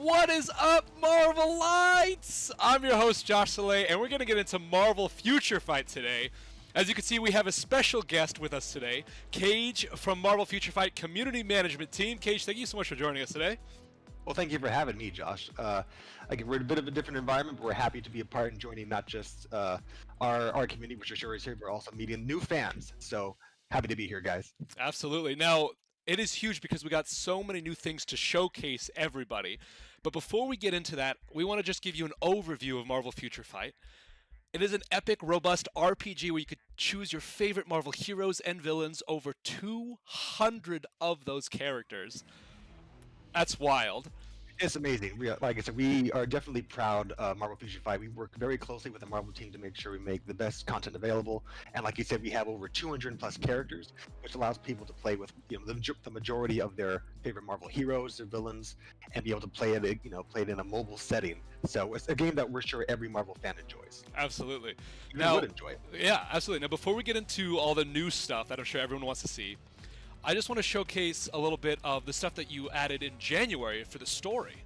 What is up, Marvel Lights? I'm your host, Josh Soleil, and we're going to get into Marvel Future Fight today. As you can see, we have a special guest with us today, Cage from Marvel Future Fight Community Management Team. Cage, thank you so much for joining us today. Well, thank you for having me, Josh. Again, we're in a bit of a different environment, but we're happy to be a part and joining not just our community, which I'm sure is here, but also meeting new fans. So happy to be here, guys. Absolutely. Now, it is huge because we got so many new things to showcase everybody. But before we get into that, we want to just give you an overview of Marvel Future Fight. It is an epic, robust RPG where you could choose your favorite Marvel heroes and villains, over 200 of those characters. That's wild. It's amazing. Like I said, we are definitely proud of Marvel Future Fight. We work very closely with the Marvel team to make sure we make the best content available. And like you said, we have over 200 plus characters, which allows people to play with the majority of their favorite Marvel heroes, their villains, and be able to play it in a mobile setting. So it's a game that we're sure every Marvel fan enjoys. Absolutely. You Now, would enjoy it. Yeah, absolutely. Now, before we get into all the new stuff that I'm sure everyone wants to see, I just want to showcase a little bit of the stuff that you added in January for the story.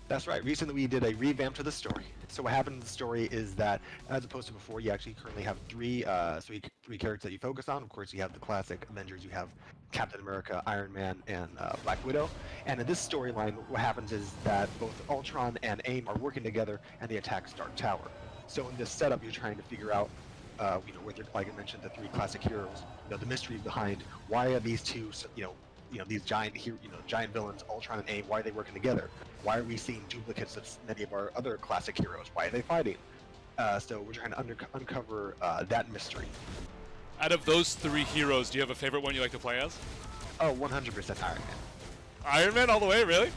That's right. Recently, we did a revamp to the story. So what happened in the story is that, as opposed to before, you actually currently have three characters that you focus on. Of course, you have the classic Avengers. You have Captain America, Iron Man, and Black Widow. And in this storyline, what happens is that both Ultron and AIM are working together, and they attack Stark Tower. So in this setup, you're trying to figure out, with like I mentioned, the three classic heroes. The mystery behind why are these two, these giant villains, Ultron and AIM, why are they working together? Why are we seeing duplicates of many of our other classic heroes? Why are they fighting? So we're trying to uncover that mystery. Out of those three heroes, do you have a favorite one you like to play as? Oh, 100% Iron Man. Iron Man all the way, really?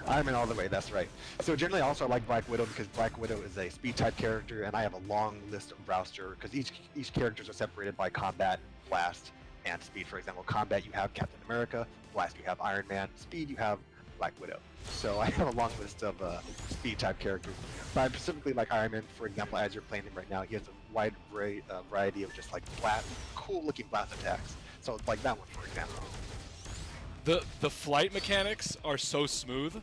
Iron Man all the way, that's right. So generally also I like Black Widow because Black Widow is a speed type character, and I have a long list of browser because each characters are separated by combat, blast, and speed. For example, combat you have Captain America, blast you have Iron Man, speed you have Black Widow. So I have a long list of speed type characters. But I specifically like Iron Man, for example, as you're playing him right now, he has a wide variety of just like cool looking blast attacks. So like that one, for example. The flight mechanics are so smooth.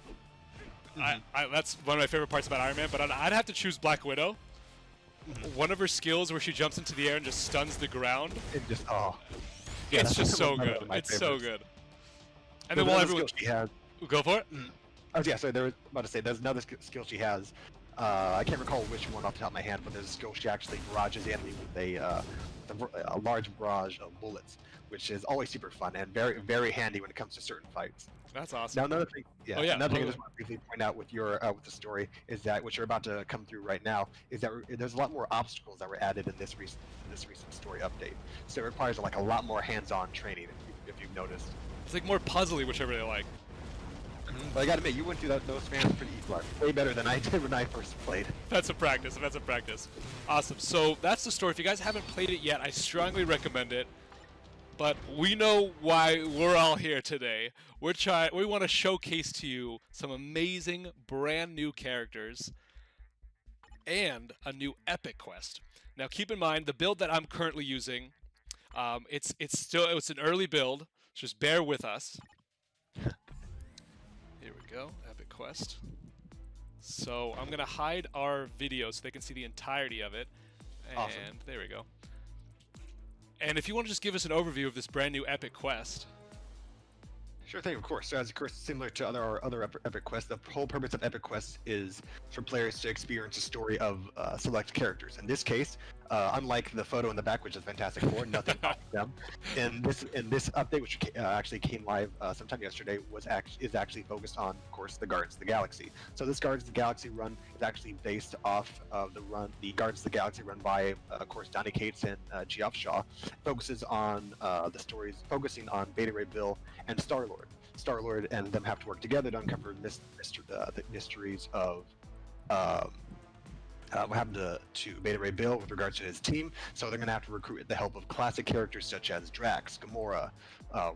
Mm-hmm. That's one of my favorite parts about Iron Man, but I'd have to choose Black Widow. Mm-hmm. One of her skills where she jumps into the air and just stuns the ground. Yeah, it's just so good. It's so good. And then while everyone she has, go for it. Oh yeah, so there was about to say there's another skill she has. I can't recall which one off the top of my head, but there's a skill she actually barrages the enemy with a large barrage of bullets, which is always super fun and very, very handy when it comes to certain fights. That's awesome. Now another thing, another thing I just want to briefly point out with the story is that what you're about to come through right now is that there's a lot more obstacles that were added in this recent story update. So it requires like a lot more hands-on training if you've noticed. It's like more puzzly, which I really like. But I gotta admit, you went through those fans pretty way better than I did when I first played. That's a practice. That's a practice. Awesome. So that's the story. If you guys haven't played it yet, I strongly recommend it. But we know why we're all here today. We want to showcase to you some amazing, brand new characters and a new epic quest. Now, keep in mind the build that I'm currently using. It's an early build. So just bear with us. Here we go. Epic quest. So I'm gonna hide our video so they can see the entirety of it. And awesome. There we go. And if you want to just give us an overview of this brand new epic quest. Sure thing, of course. So as of course, similar to other epic quests, the whole purpose of epic quests is for players to experience a story of select characters. In this case, unlike the photo in the back, which is Fantastic Four, nothing about them. In this update, which actually came live sometime yesterday, is actually focused on, of course, the Guardians of the Galaxy. So this Guardians of the Galaxy run is actually based off of the Guardians of the Galaxy run by, of course, Donny Cates and Geoff Shaw. Focuses on focusing on Beta Ray Bill and Star-Lord and them have to work together to uncover the mysteries of what happened to Beta Ray Bill with regards to his team. So they're going to have to recruit the help of classic characters such as Drax, Gamora,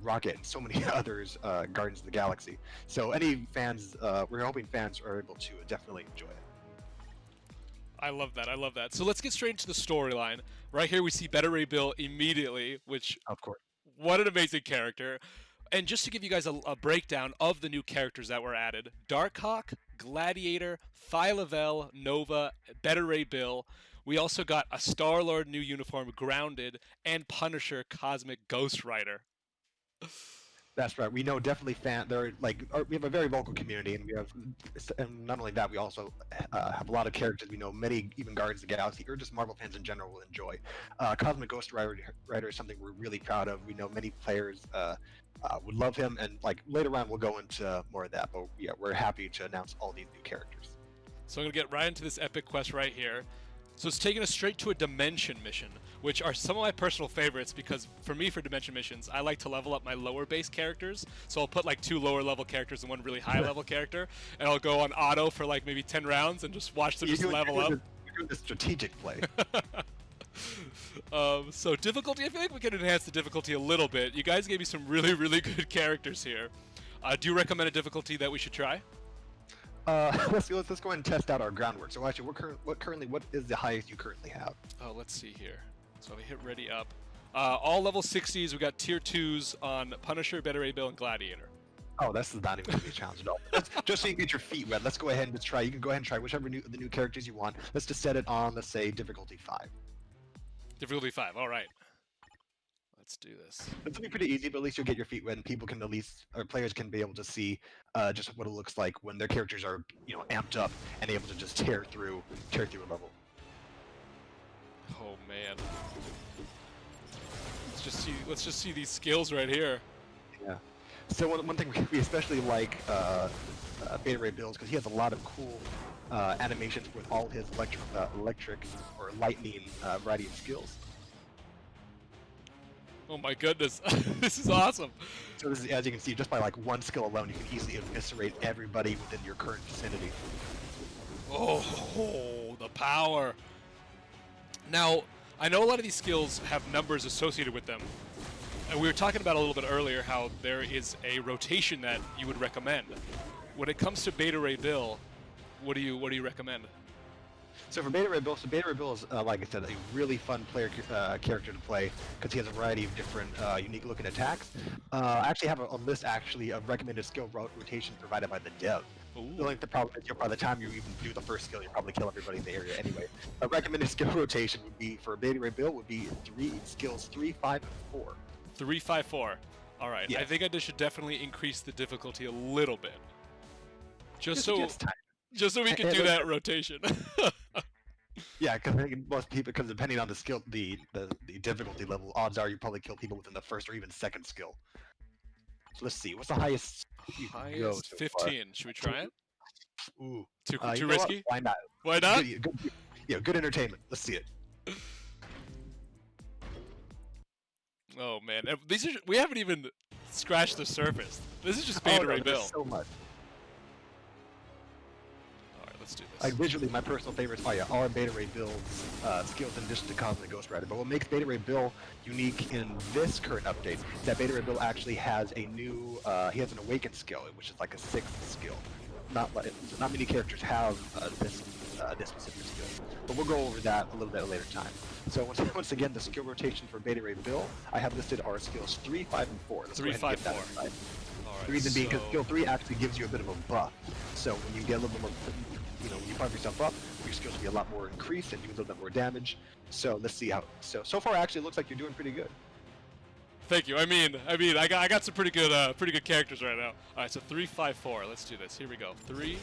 Rocket, and so many others, Guardians of the Galaxy. So any fans, we're hoping fans are able to definitely enjoy it. I love that. I love that. So let's get straight into the storyline. Right here we see Beta Ray Bill immediately, which, of course, what an amazing character. And just to give you guys a breakdown of the new characters that were added: Darkhawk, Gladiator, Phyla-Vell, Nova, Beta Ray Bill. We also got a Star-Lord new uniform, Grounded, and Punisher Cosmic Ghost Rider. That's right. We know definitely They're like we have a very vocal community, and and not only that, we also have a lot of characters we know. Many even Guardians of the Galaxy or just Marvel fans in general will enjoy. Cosmic Ghost Rider is something we're really proud of. We know many players would love him, and like later on we'll go into more of that. But yeah, we're happy to announce all these new characters. So I'm gonna get right into this epic quest right here. So it's taking us straight to a Dimension mission, which are some of my personal favorites because for me, for Dimension missions, I like to level up my lower base characters. So I'll put like 2 lower level characters and 1 really high level character, and I'll go on auto for like maybe 10 rounds and just watch them level up. You're doing the strategic play. So difficulty, I feel like we can enhance the difficulty a little bit. You guys gave me some really, really good characters here. Do you recommend a difficulty that we should try? Let's go ahead and test out our groundwork. So actually, what is the highest you currently have? Oh, let's see here. So if I hit ready up, all level 60s. We got tier 2s on Punisher, Beta Ray Bill, and Gladiator. Oh, that's not even going to be a challenge at all. Just so you can get your feet wet, let's go ahead and just try. You can go ahead and try whichever the new characters you want. Let's just set it on, let's say, difficulty 5. Difficulty 5. All right. Let's do this. It's gonna be pretty easy, but at least you'll get your feet wet, and people can or players can be able to see just what it looks like when their characters are, amped up and able to just tear through a level. Oh man. Let's just see these skills right here. Yeah. So one thing we especially like Beta Ray Bill because he has a lot of cool animations with all his electric or lightning variety of skills. Oh my goodness, this is awesome. So this is, as you can see, just by like 1 skill alone, you can easily eviscerate everybody within your current vicinity. Oh, the power. Now, I know a lot of these skills have numbers associated with them. And we were talking about a little bit earlier how there is a rotation that you would recommend. When it comes to Beta Ray Bill, what do you recommend? So for Beta Ray Bill, is, like I said, a really fun character to play because he has a variety of different unique-looking attacks. I actually have a list of recommended skill rotation provided by the dev. Like the problem is, by the time you even do the first skill, you probably kill everybody in the area anyway. A recommended skill rotation would be for Beta Ray Bill would be skills 3, 5, and 4. 3, 5, 4. All right. Yes. I think I should definitely increase the difficulty a little bit, just so we can do that rotation. Yeah, because most people, because depending on the skill, the difficulty level, odds are you probably kill people within the first or even second skill. So let's see, what's the highest? Highest 15. Should we try it? Ooh, too risky? Why not? Why not? Good entertainment. Let's see it. Oh man, we haven't even scratched the surface. This is just Beta Ray Bill. So much. Let's do this. Visually, my personal favorites are Beta Ray Bill's skills in addition to Cosmic Ghost Rider. But what makes Beta Ray Bill unique in this current update is that Beta Ray Bill actually has a new, he has an Awakened skill, which is like a 6th skill. Not many characters have this specific skill. But we'll go over that a little bit at a later time. So once again, the skill rotation for Beta Ray Bill, I have listed our skills 3, 5, and 4. Let's 3, 5, 4. All right, the reason being because skill 3 actually gives you a bit of a buff. So when you get a little bit more, when you pump yourself up, your skills will be a lot more increased and do a little bit more damage. So let's see how. So far, actually, it looks like you're doing pretty good. Thank you. I mean, I got some pretty good characters right now. All right, so 3, 5, 4. Let's do this. Here we go. 3,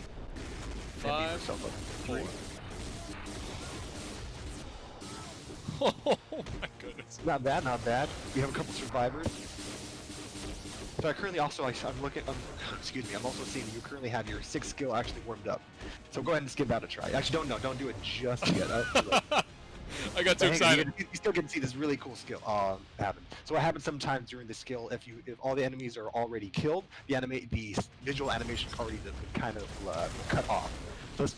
5, 4. Oh my goodness. Not bad, not bad. We have a couple survivors. So I currently also, excuse me, I'm also seeing you currently have your 6th skill actually warmed up. So go ahead and give that a try. Actually, don't do it just yet. I got too excited. You still get to see this really cool skill happen. So what happens sometimes during the skill, if all the enemies are already killed, the visual animation already would kind of cut off.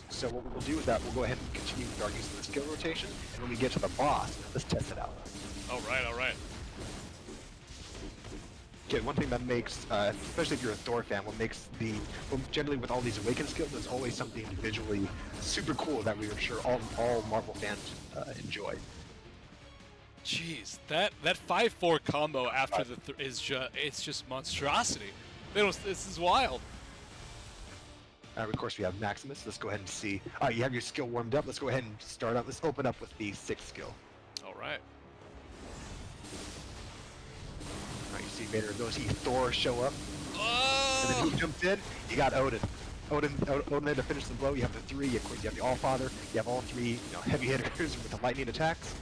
So what we'll do is that we'll go ahead and continue with our use of the skill rotation, and when we get to the boss, let's test it out. All right. Okay, one thing that makes, especially if you're a Thor fan, generally with all these Awakened skills, there's always something visually super cool that we are sure all Marvel fans enjoy. Jeez, that 5-4 combo after the is just it's just monstrosity. They don't. This is wild. Of course, we have Maximus. Let's go ahead and see. You have your skill warmed up. Let's go ahead and start up. Let's open up with the 6th skill. All right. You see Vader ability, see Thor show up, and then Oh! he jumps in. You got Odin. Odin there to finish the blow. You have the 3. Of course, you have the Allfather. You have all 3 heavy hitters with the lightning attacks.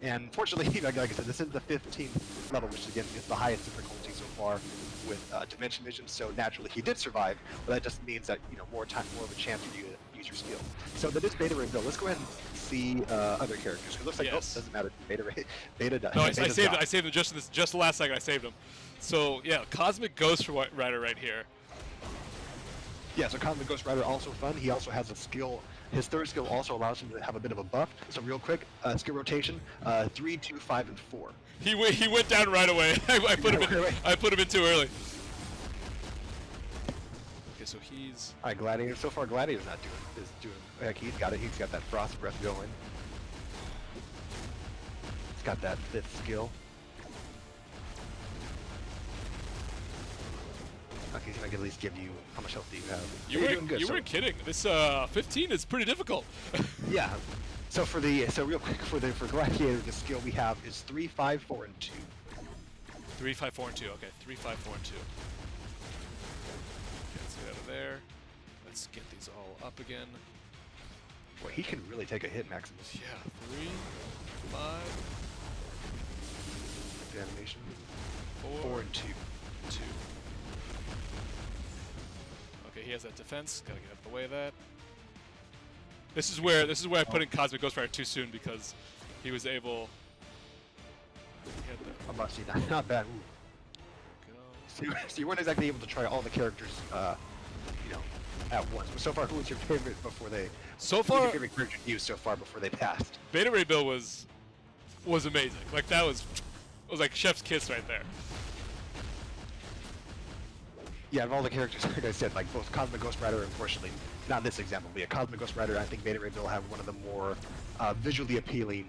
And fortunately, like I said, this is the 15th level, which again is the highest difficulty so far with Dimension Vision. So naturally, he did survive, but that just means that more of a chance for you to use your skill. So that is Beta Ray Bill. Let's go ahead and see other characters. It looks like Yes. doesn't matter. Beta does. No, I saved him. I saved him just the last second. I saved him. So yeah, Cosmic Ghost Rider right here. Yeah, so Cosmic Ghost Rider also fun. He also has a skill. His 3rd skill also allows him to have a bit of a buff. So real quick, skill rotation: 3, 2, 5, and 4. He went down right away. I put him in too early. Okay, so he's. All right, Gladiator. So far, Gladiator's not doing. Like he's got it. He's got that Frost Breath going. He's got that 5th skill. Okay, so I can at least give you how much health do you have? You're doing good. You weren't kidding. This 15 is pretty difficult. Yeah. So real quick for Gladiator, the skill we have is 3, 5, 4, and 2. 3, 5, 4, and 2. Okay, 3, 5, 4, and 2. Okay, let's get out of there. Let's get these all up again. Boy, he can really take a hit, Maximus. Yeah, 3, 5, The animation. 4, and 2. 2. Okay, he has that defense. Gotta get out of the way of that. This is where I put in Cosmic Ghost Rider too soon because he was able. He had the, I'm about to see not bad. Ooh. go. So you weren't exactly able to try all the characters, at once. But so far, who was your favorite before they? So Who was far, your favorite character to use so far before they passed? Beta Ray Bill was amazing. Like that was like chef's kiss right there. Yeah, of all the characters, like I said, like both Cosmic Ghost Rider, unfortunately, not this example, but yeah, Cosmic Ghost Rider, I think Beta Ray Bill have one of the more visually appealing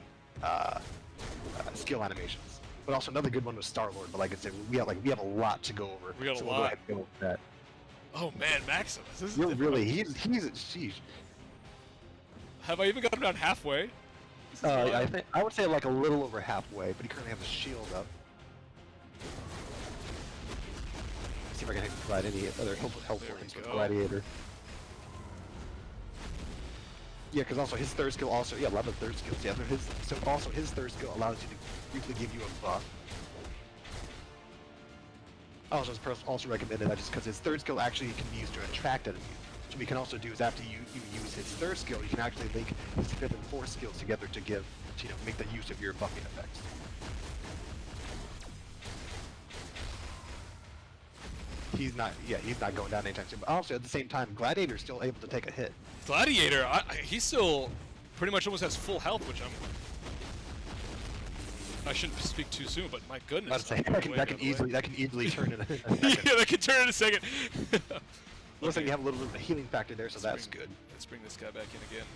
skill animations. But also another good one was Star Lord. But like I said, we have a lot to go over. We got a so lot. We'll go ahead and go over that. Oh man, Maximus. This is You're difficult. really sheesh. Have I even gotten around halfway? This is wild. I would say like a little over halfway, but he currently has a shield up. See if I can provide any other helpful There we hints with go. Gladiator. Yeah, because also his 3rd skill also, yeah, a lot of 3rd skills. Yeah, so also his 3rd skill allows you to briefly give you a buff. Also recommended that just because his 3rd skill actually can be used to attract enemies. So what we can also do is after you use his 3rd skill, you can actually link his 5th and 4th skills together to make the use of your buffing effects. He's not going down anytime soon. But also at the same time, Gladiator's still able to take a hit. Gladiator, he still pretty much almost has full health, which I shouldn't speak too soon, but my goodness. I'd say that can easily turn in a second. Yeah, that can turn in a second. Looks like you have a little bit of a healing factor there, so that's good. Let's bring this guy back in again.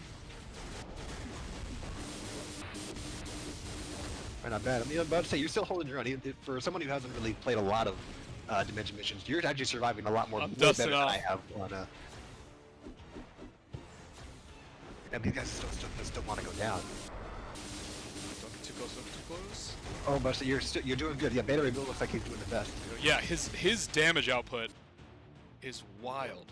Not bad. I mean, I'm about to say you're still holding your own. For someone who hasn't really played a lot of Dimension missions, you're actually surviving a lot more better than I have on. And these guys still want to go down. Don't get too close. Don't get too close. Oh, but so you're doing good. Yeah, Beta Ray Bill looks like he's doing the best. Yeah, his damage output is wild.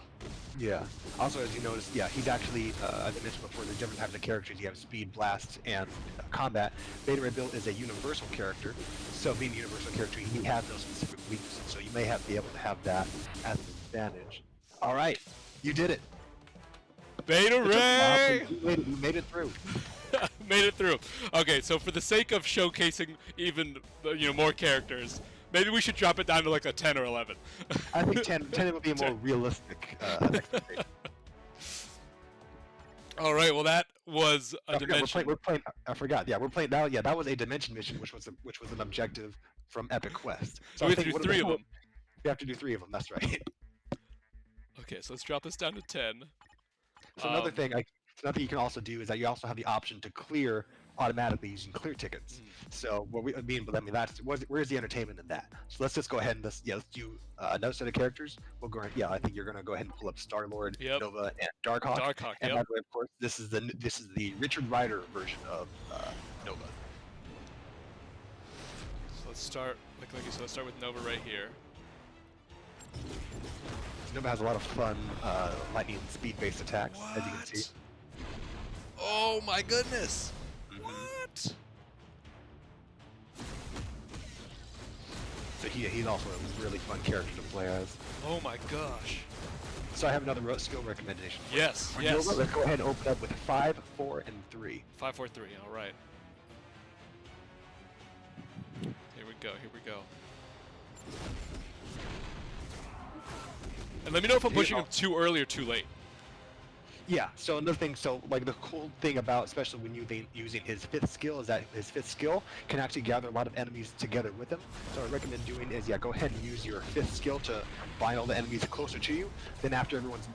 Yeah. Also, as you notice, yeah, he's actually, as I mentioned before, there's different types of characters. You have speed, blast, and combat. Beta Ray Bill is a universal character, so being a universal character, he has no specific weaknesses, so you may be able to have that as an advantage. All right, you did it. Beta Ray! You made it through. Made it through. Okay, so for the sake of showcasing even more characters, maybe we should drop it down to like a 10 or 11. I think 10 would be a more realistic expectation. All right, well that was a dimension. We're playing. I forgot. Yeah, we're playing now. Yeah, that was a dimension mission, which was an objective from Epic Quest. So we have to do 3 of them. We have to do 3 of them. That's right. Okay, so let's drop this down to 10. So another thing, So another thing you can also do is that you also have the option to clear automatically using clear tickets. So what we mean, but I mean where's the entertainment in that? So let's just go ahead and let's do another set of characters. We'll go ahead, yeah, I think you're gonna go ahead and pull up Star Lord, Yep. Nova, and Darkhawk. Darkhawk, And yep. by the way, of course, this is the Richard Rider version of Nova. So let's start, like you said, let's start with Nova right here. Nova has a lot of fun lightning and speed-based attacks, as you can see. Oh my goodness! What? So he's also a really fun character to play as. Oh my gosh. So I have another skill recommendation. Yes, For yes. Nova, let's go ahead and open up with 5, 4, and 3. 5, 4, 3. All right. Here we go. Here we go. And let me know if I'm pushing him too early or too late. Yeah, so another thing, so like the cool thing about, especially when you're using his 5th skill, is that his 5th skill can actually gather a lot of enemies together with him. So what I recommend doing is, yeah, go ahead and use your 5th skill to bind all the enemies closer to you. Then after everyone's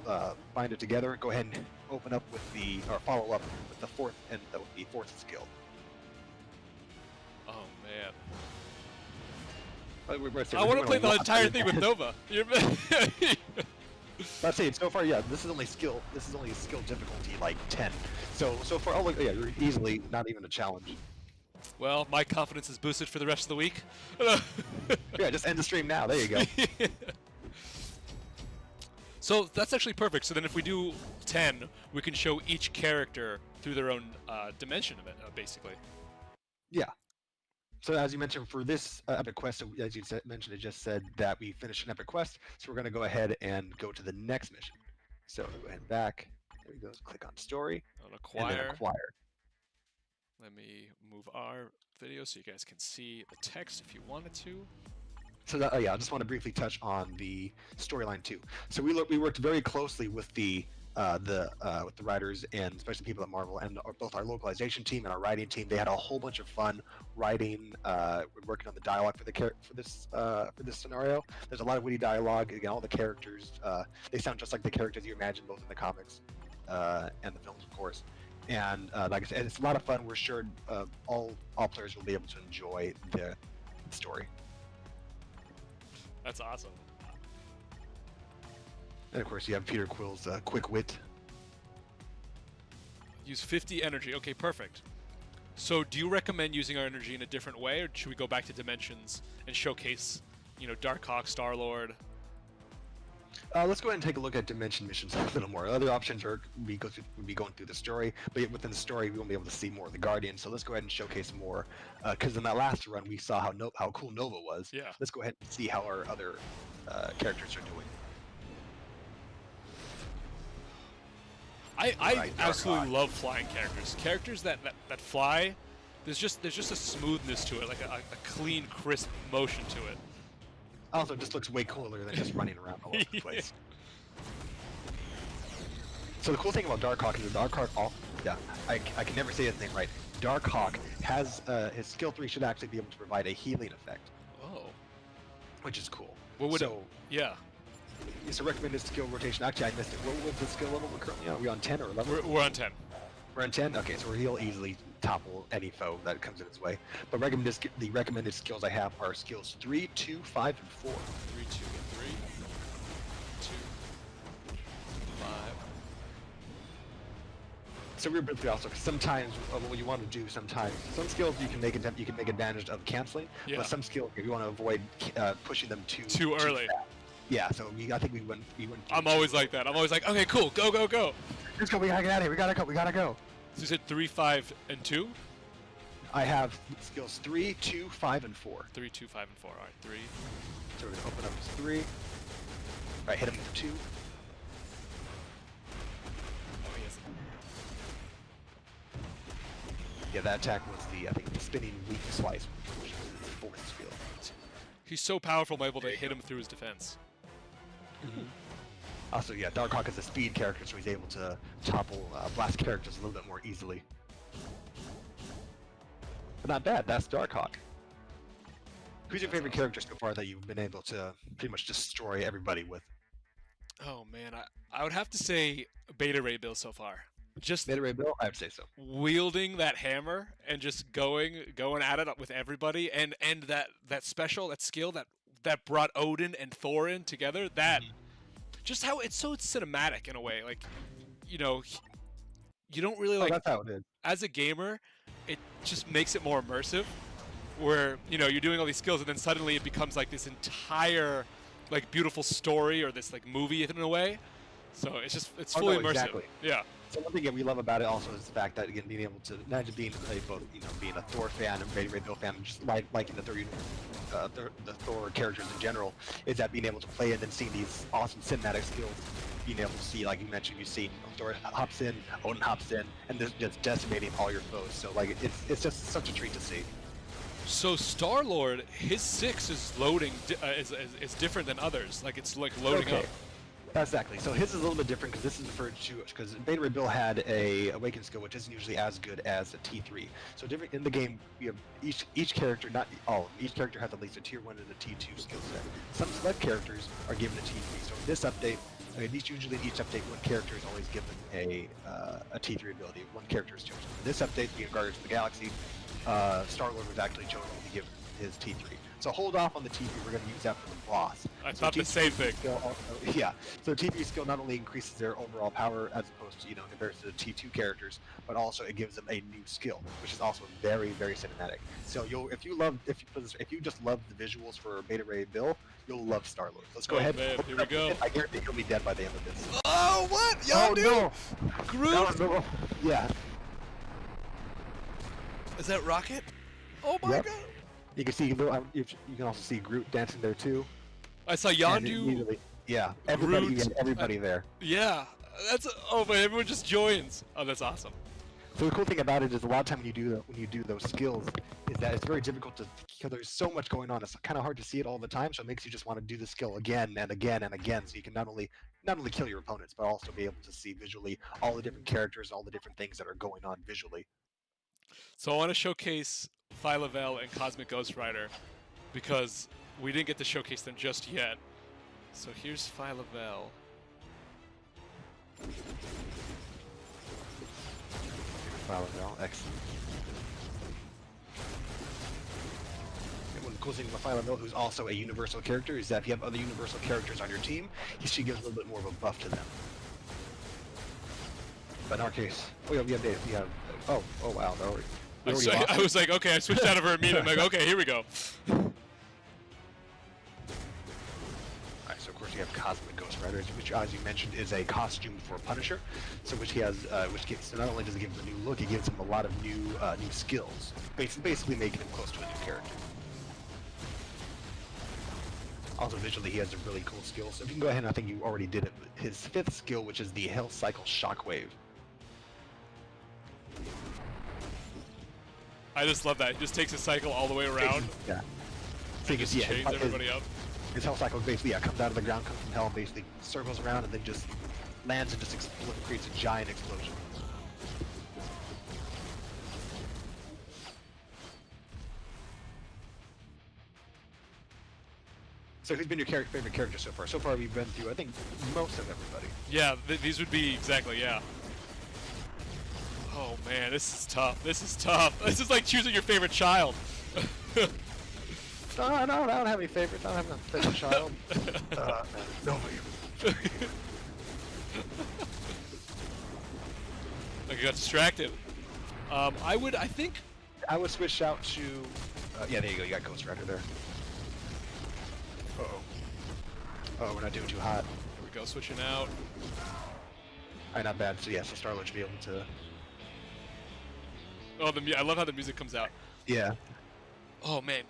binded together, go ahead and open up with or follow up with the 4th and the 4th skill. Oh man. I want to play the entire thing with Nova. Let's say so far, yeah. This is only skill. This is only skill difficulty like 10. So far, oh look, yeah, you're easily not even a challenge. Well, my confidence is boosted for the rest of the week. Yeah, just end the stream now. There you go. So that's actually perfect. So then, if we do 10, we can show each character through their own dimension of it, basically. Yeah. So as you mentioned, for this epic quest, so as you mentioned, it just said that we finished an epic quest. So we're going to go ahead and go to the next mission. So go ahead and back. There we go. Click on story. On acquire. And then acquire. Let me move our video so you guys can see the text if you wanted to. So that, yeah, I just want to briefly touch on the storyline too. So we worked very closely with the writers and especially people at Marvel and both our localization team and our writing team. They had a whole bunch of fun writing, working on the dialogue for this scenario. There's a lot of witty dialogue. Again, all the characters they sound just like the characters you imagine both in the comics and the films, of course. And like I said, it's a lot of fun. We're sure all players will be able to enjoy the story. That's awesome. And of course, you have Peter Quill's quick wit. Use 50 energy. Okay, perfect. So, do you recommend using our energy in a different way, or should we go back to Dimensions and showcase, Darkhawk, Star-Lord? Let's go ahead and take a look at Dimension missions a little more. Other options would be going through the story, but within the story, we won't be able to see more of the Guardians. So let's go ahead and showcase more, because in that last run, we saw how cool Nova was. Yeah. Let's go ahead and see how our other characters are doing. I absolutely love flying characters. Characters that fly, there's just a smoothness to it, like a clean, crisp motion to it. Also, it just looks way cooler than just running around all over the place. So the cool thing about Darkhawk is that Darkhawk, I can never say his name right. Darkhawk has his skill 3 should actually be able to provide a healing effect. Oh. Which is cool. What would yeah. It's a recommended skill rotation. Actually, I missed it. What was the skill level we're currently on? Are we on 10 or 11? We're on 10. We're on 10? Okay, so he'll easily topple any foe that comes in his way. But the recommended skills I have are skills 3, 2, 5, and 4. 3, 2, and 3. 2, 5. So real briefly also, sometimes what you want to do some skills you can make advantage of canceling, Yeah. but some skills you want to avoid pushing them too early. Fast. Yeah, so I think we went. I'm always like that. I'm always like, okay, cool, go, go, go. Let's go. We gotta get out of here. We gotta go. So you said 3, 5, and 2? I have skills 3, 2, 5, and 4. 3, 2, 5, and 4. All right, 3. So we're gonna open up as 3. All right, hit him with 2. Oh, he has Yeah, that attack was I think the spinning weak slice, which is the 4th skill. He's so powerful, I'm able to hit him through his defense. Also, yeah, Darkhawk is a speed character, so he's able to topple blast characters a little bit more easily. But not bad, that's Darkhawk. Who's your favorite character so far that you've been able to pretty much destroy everybody with? Oh man, I would have to say Beta Ray Bill so far. Just Beta Ray Bill, I would say so. wielding that hammer and just going at it with everybody, and that special, that skill that brought Odin and Thor in together, that just how it's cinematic in a way, like, you know, you don't really Oh, like, that's how it is. as a gamer, it just makes it more immersive, where, you know, you're doing all these skills and then suddenly it becomes like this entire like beautiful story, or this like movie in a way. So it's Oh, fully no, immersive. exactly. Yeah. So one thing that we love about it also is the fact that, again, being able to not just being both, being a Thor fan and Beta Ray Bill fan, and just liking the the Thor characters in general, is that being able to play and then seeing these awesome cinematic skills, being able to see, like you mentioned, you've seen Thor hops in, Odin hops in, and just decimating all your foes. So like it's just such a treat to see. So Star-Lord, his 6 is loading is different than others. Like, it's like loading up. Exactly. So his is a little bit different because this is referred to because Beta Ray Bill had a Awaken skill, which isn't usually as good as a T3. So different in the game, you have each character, not all, each character has at least a Tier 1 and a T2 skill set. Some select characters are given a T3. So in this update, usually in each update, one character is always given a T3 ability. One character is chosen. In this update, being Guardians of the Galaxy, Star-Lord was actually chosen to be given his T3. So hold off on the T3. We're going to use that for the boss. I So thought the same thing. Yeah. So the T3 skill not only increases their overall power as opposed to, compared to the T2 characters, but also it gives them a new skill, which is also very, very cinematic. So if you just love the visuals for Beta Ray Bill, you'll love Star-Lord. Let's go ahead. Man, here we go. I guarantee he'll be dead by the end of this. Oh, what? Yondu! No! Groot! Yeah. Is that Rocket? Oh my Yep. god! You can see, you can also see Groot dancing there too. I saw And Yondu. immediately- Yeah, everybody, Groot, everybody there. Yeah, that's but everyone just joins. Oh, that's awesome. So the cool thing about it is a lot of time when you do those skills is that it's very difficult to, because there's so much going on. It's kind of hard to see it all the time, so it makes you just want to do the skill again and again and again, so you can not only kill your opponents, but also be able to see visually all the different characters, all the different things that are going on visually. So I want to showcase Phyla-Vell and Cosmic Ghost Rider, because we didn't get to showcase them just yet. So here's Phyla-Vell. Phyla-Vell, excellent. And one of the cool things about Phyla-Vell, who's also a universal character, is that if you have other universal characters on your team, she gives a little bit more of a buff to them. But in our case, oh wow, I was like, okay, I switched out of her immediately. I'm like, okay, here we go. Alright, so of course you have Cosmic Ghost Rider, which, as you mentioned, is a costume for Punisher. So which he has, so not only does it give him a new look, it gives him a lot of new skills, basically making him close to a new character. Also visually, he has a really cool skill. So if you can go ahead, and I think you already did it. His 5th skill, which is the Hell Cycle Shockwave. I just love that. He just takes a cycle all the way around. Yeah. So he just chains everybody up. His Hell Cycle basically, comes out of the ground, comes from hell, and basically circles around, and then just lands and just creates a giant explosion. So who's been your favorite character so far? So far we've been through, I think, most of everybody. Yeah, these would be exactly, yeah. Oh man, this is tough. This is tough. This is like choosing your favorite child. No, I don't have any favorites. I don't have a favorite child. Nobody. Like, I got distracted. I think... I would switch out to... yeah, there you go. You got Ghost Rider there. Uh-oh. Oh, we're not doing too hot. Here we go, switching out. Alright, not bad. So yeah, so Star-Lord should be able to... Oh, I love how the music comes out. Yeah. Oh man,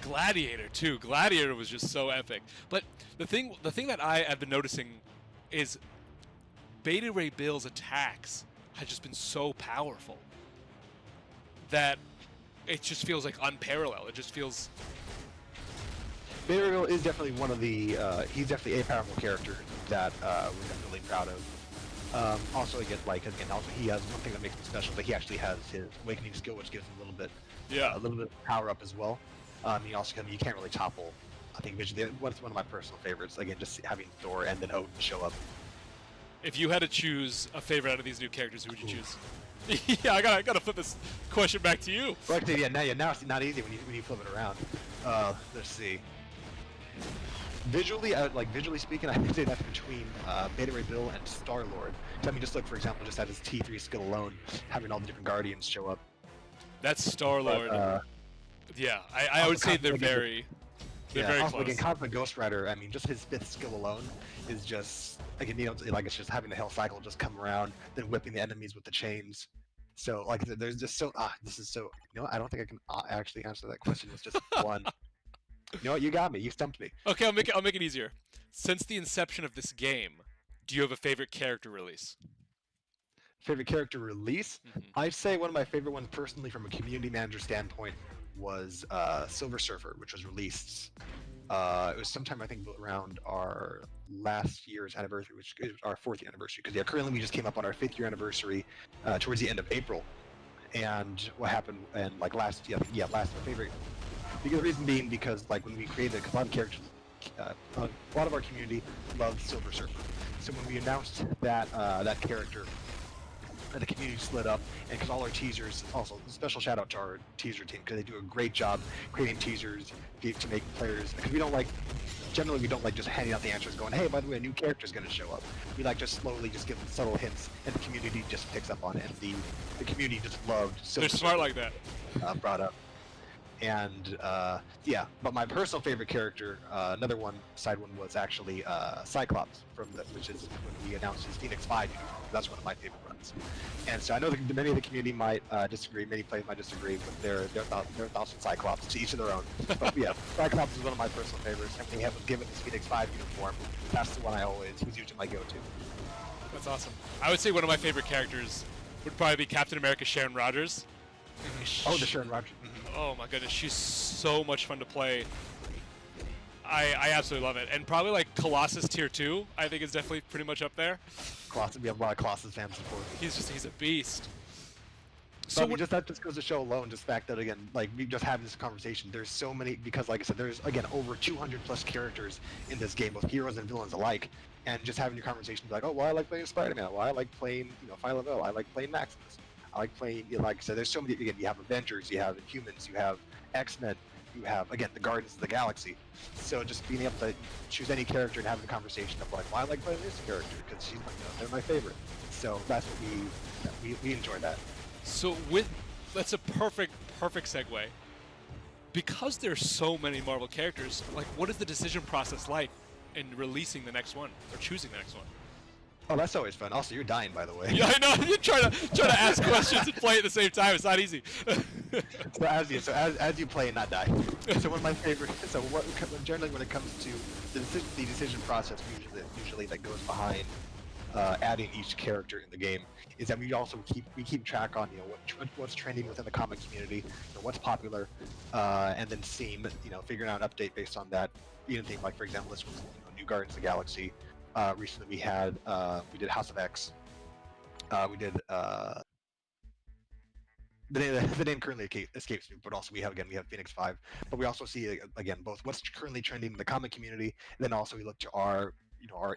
Gladiator too. Gladiator was just so epic. But the thing that I have been noticing is Beta Ray Bill's attacks have just been so powerful that it just feels like unparalleled. It just feels. Beta Ray Bill is definitely one of the. He's definitely a powerful character that we're definitely proud of. Also, also he has one thing that makes him special, that he actually has his awakening skill, which gives him a little bit of power up as well. He also you can't really topple. I think visually, what's one of my personal favorites. Again, just having Thor and then Odin show up. If you had to choose a favorite out of these new characters, who would you choose? Yeah, I gotta flip this question back to you. Well, actually, now it's not easy when you flip it around. Let's see. Visually, visually speaking, I would say that's between Beta Ray Bill and Star Lord. I mean, just look, for example, just at his T3 skill alone, having all the different Guardians show up. That's Star Lord. Yeah, I would say they're very also, close. again, Cosmic Ghost Rider, I mean, just his 5th skill alone is just, again, it's just having the Hell Cycle just come around, then whipping the enemies with the chains. So, like, there's just this is so, I don't think I can actually answer that question. It's just one. You know what? You got me. You stumped me. Okay, I'll make it easier. Since the inception of this game, do you have a favorite character release? Favorite character release? I'd say one of my favorite ones, personally, from a community manager standpoint, was Silver Surfer, which was released. It was sometime, I think, around our last year's anniversary, which is our 4th anniversary. Because currently we just came up on our 5th year anniversary towards the end of April. And what happened? And last my favorite. Because the reason being because when we created a lot of characters, a lot of our community loved Silver Surfer. So when we announced that that character, the community split up, and because all our teasers, also special shout out to our teaser team because they do a great job creating teasers to make players. Because generally we don't like just handing out the answers, going, hey, by the way, a new character is going to show up. We just slowly just give them subtle hints, and the community just picks up on it, and the community just loved Silver They're smart Surfer, like that. Brought up. And but my personal favorite character, another side one was actually Cyclops which is when we announced his Phoenix 5 uniform. That's one of my favorite runs. And so I know that many of the community might disagree, many players might disagree with their thoughts on Cyclops, to each of their own. But yeah, Cyclops is one of my personal favorites. And when he was given his Phoenix 5 uniform, that's the one was usually my go-to. That's awesome. I would say one of my favorite characters would probably be Captain America Sharon Rogers. Oh, the Sharon Rogers. Oh my goodness, she's so much fun to play. I absolutely love it. And probably Colossus Tier 2, I think is definitely pretty much up there. Colossus, we have a lot of Colossus fans support. He's a beast. So that just goes to show alone, just the fact that, again, we just have this conversation. There's so many, because like I said, there's, again, over 200 plus characters in this game, both heroes and villains alike. And just having your conversation, like, oh, well, I like playing Spider-Man. Well, I like playing, Phyla-Vell. I like playing Maximus. I like playing, like I said, there's so many, again, you have Avengers, you have Humans, you have X-Men, you have, again, the Guardians of the Galaxy. So just being able to choose any character and having the conversation of, well, I like playing this character because they're my favorite. So that's what we enjoy that. So that's a perfect segue. Because there's so many Marvel characters, what is the decision process like in releasing the next one, or choosing the next one? Oh, that's always fun. Also, you're dying, by the way. Yeah, I know. You're trying to ask questions and play at the same time. It's not easy. So as you play and not die. So one of my favorite. So generally when it comes to the decision process, usually that goes behind adding each character in the game, is that we also keep track on what's trending within the comic community, what's popular, and then figuring out an update based on that. Thing like, for example, this was New Guardians of the Galaxy. Recently we did House of X. We did the name currently escapes me, but also we have Phoenix 5. But we also see again both what's currently trending in the comic community, and then also we look to our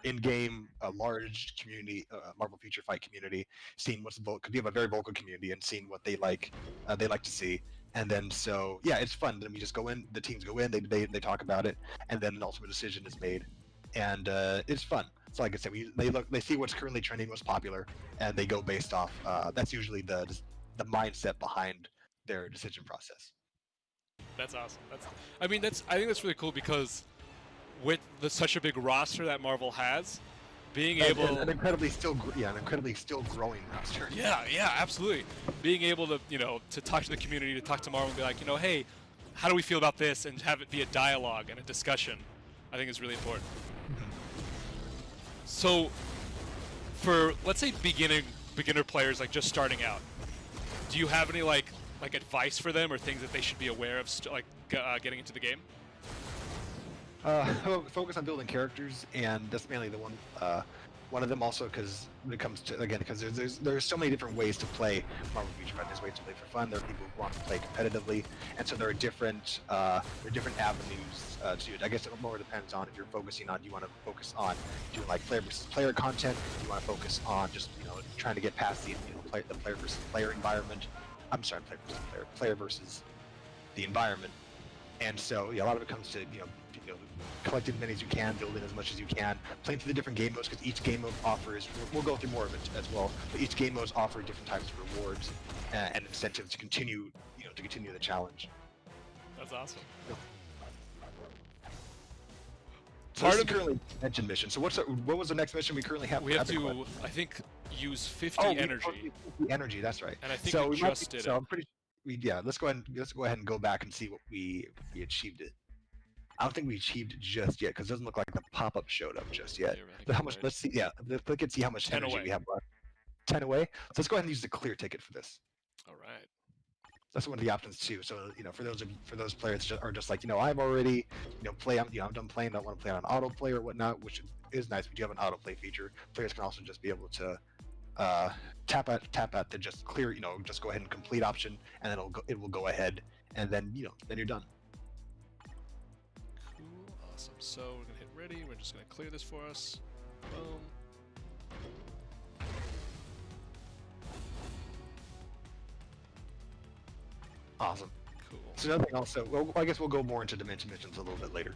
in-game large community, Marvel Future Fight community, seeing what's because we have a very vocal community, and seeing what they like to see. And then it's fun. Then we just go in, the teams go in, they debate, they talk about it, and then an ultimate decision is made. And it's fun. So like I said, they see what's currently trending, what's popular, and they go based off. That's usually the mindset behind their decision process. That's awesome. I think that's really cool because with such a big roster that Marvel has, being able an incredibly still growing roster. Yeah, absolutely. Being able to to talk to the community, to talk to Marvel, and be like, hey, how do we feel about this, and have it be a dialogue and a discussion, I think is really important. So, for let's say beginner players just starting out, do you have any advice for them or things that they should be aware of getting into the game? Focus on building characters, and that's mainly the one One of them also because when it comes to again because there's so many different ways to play Marvel Future Fight. There's ways to play for fun. There are people who want to play competitively, and so there are different avenues to do it. I guess it more depends on if you're focusing on, do you want to focus on doing like player versus player content? Do you want to focus on just trying to get past the the player versus player environment? I'm sorry, player versus the environment. And so yeah, a lot of it comes to collecting as many as you can, building as much as you can, playing through the different game modes because each game mode offers. We'll go through more of it as well, but each game modes offer different types of rewards and incentives to continue the challenge. That's awesome. So this is currently mentioned mission. So what was the next mission we currently have? We have to, I think, use 50 energy. 50 energy. That's right. And I think we just did it. So I'm pretty. Yeah, let's go ahead and go back and see what we achieved it. I don't think we achieved it just yet because it doesn't look like the pop-up showed up just yet. But how much? Let's see. Yeah, let's look and see how much energy we have left. 10 away. So let's go ahead and use the clear ticket for this. All right. That's one of the options too. So for those players that are just like I've already I'm done playing. I don't want to play on autoplay or whatnot, which is nice. We do have an autoplay feature. Players can also just be able to tap at the just clear, just go ahead and complete option, and then it will go ahead, and then then you're done. Cool, awesome. So we're gonna hit ready. We're just gonna clear this for us. Boom. Awesome. Cool. So nothing also. Well, I guess we'll go more into dimension missions a little bit later.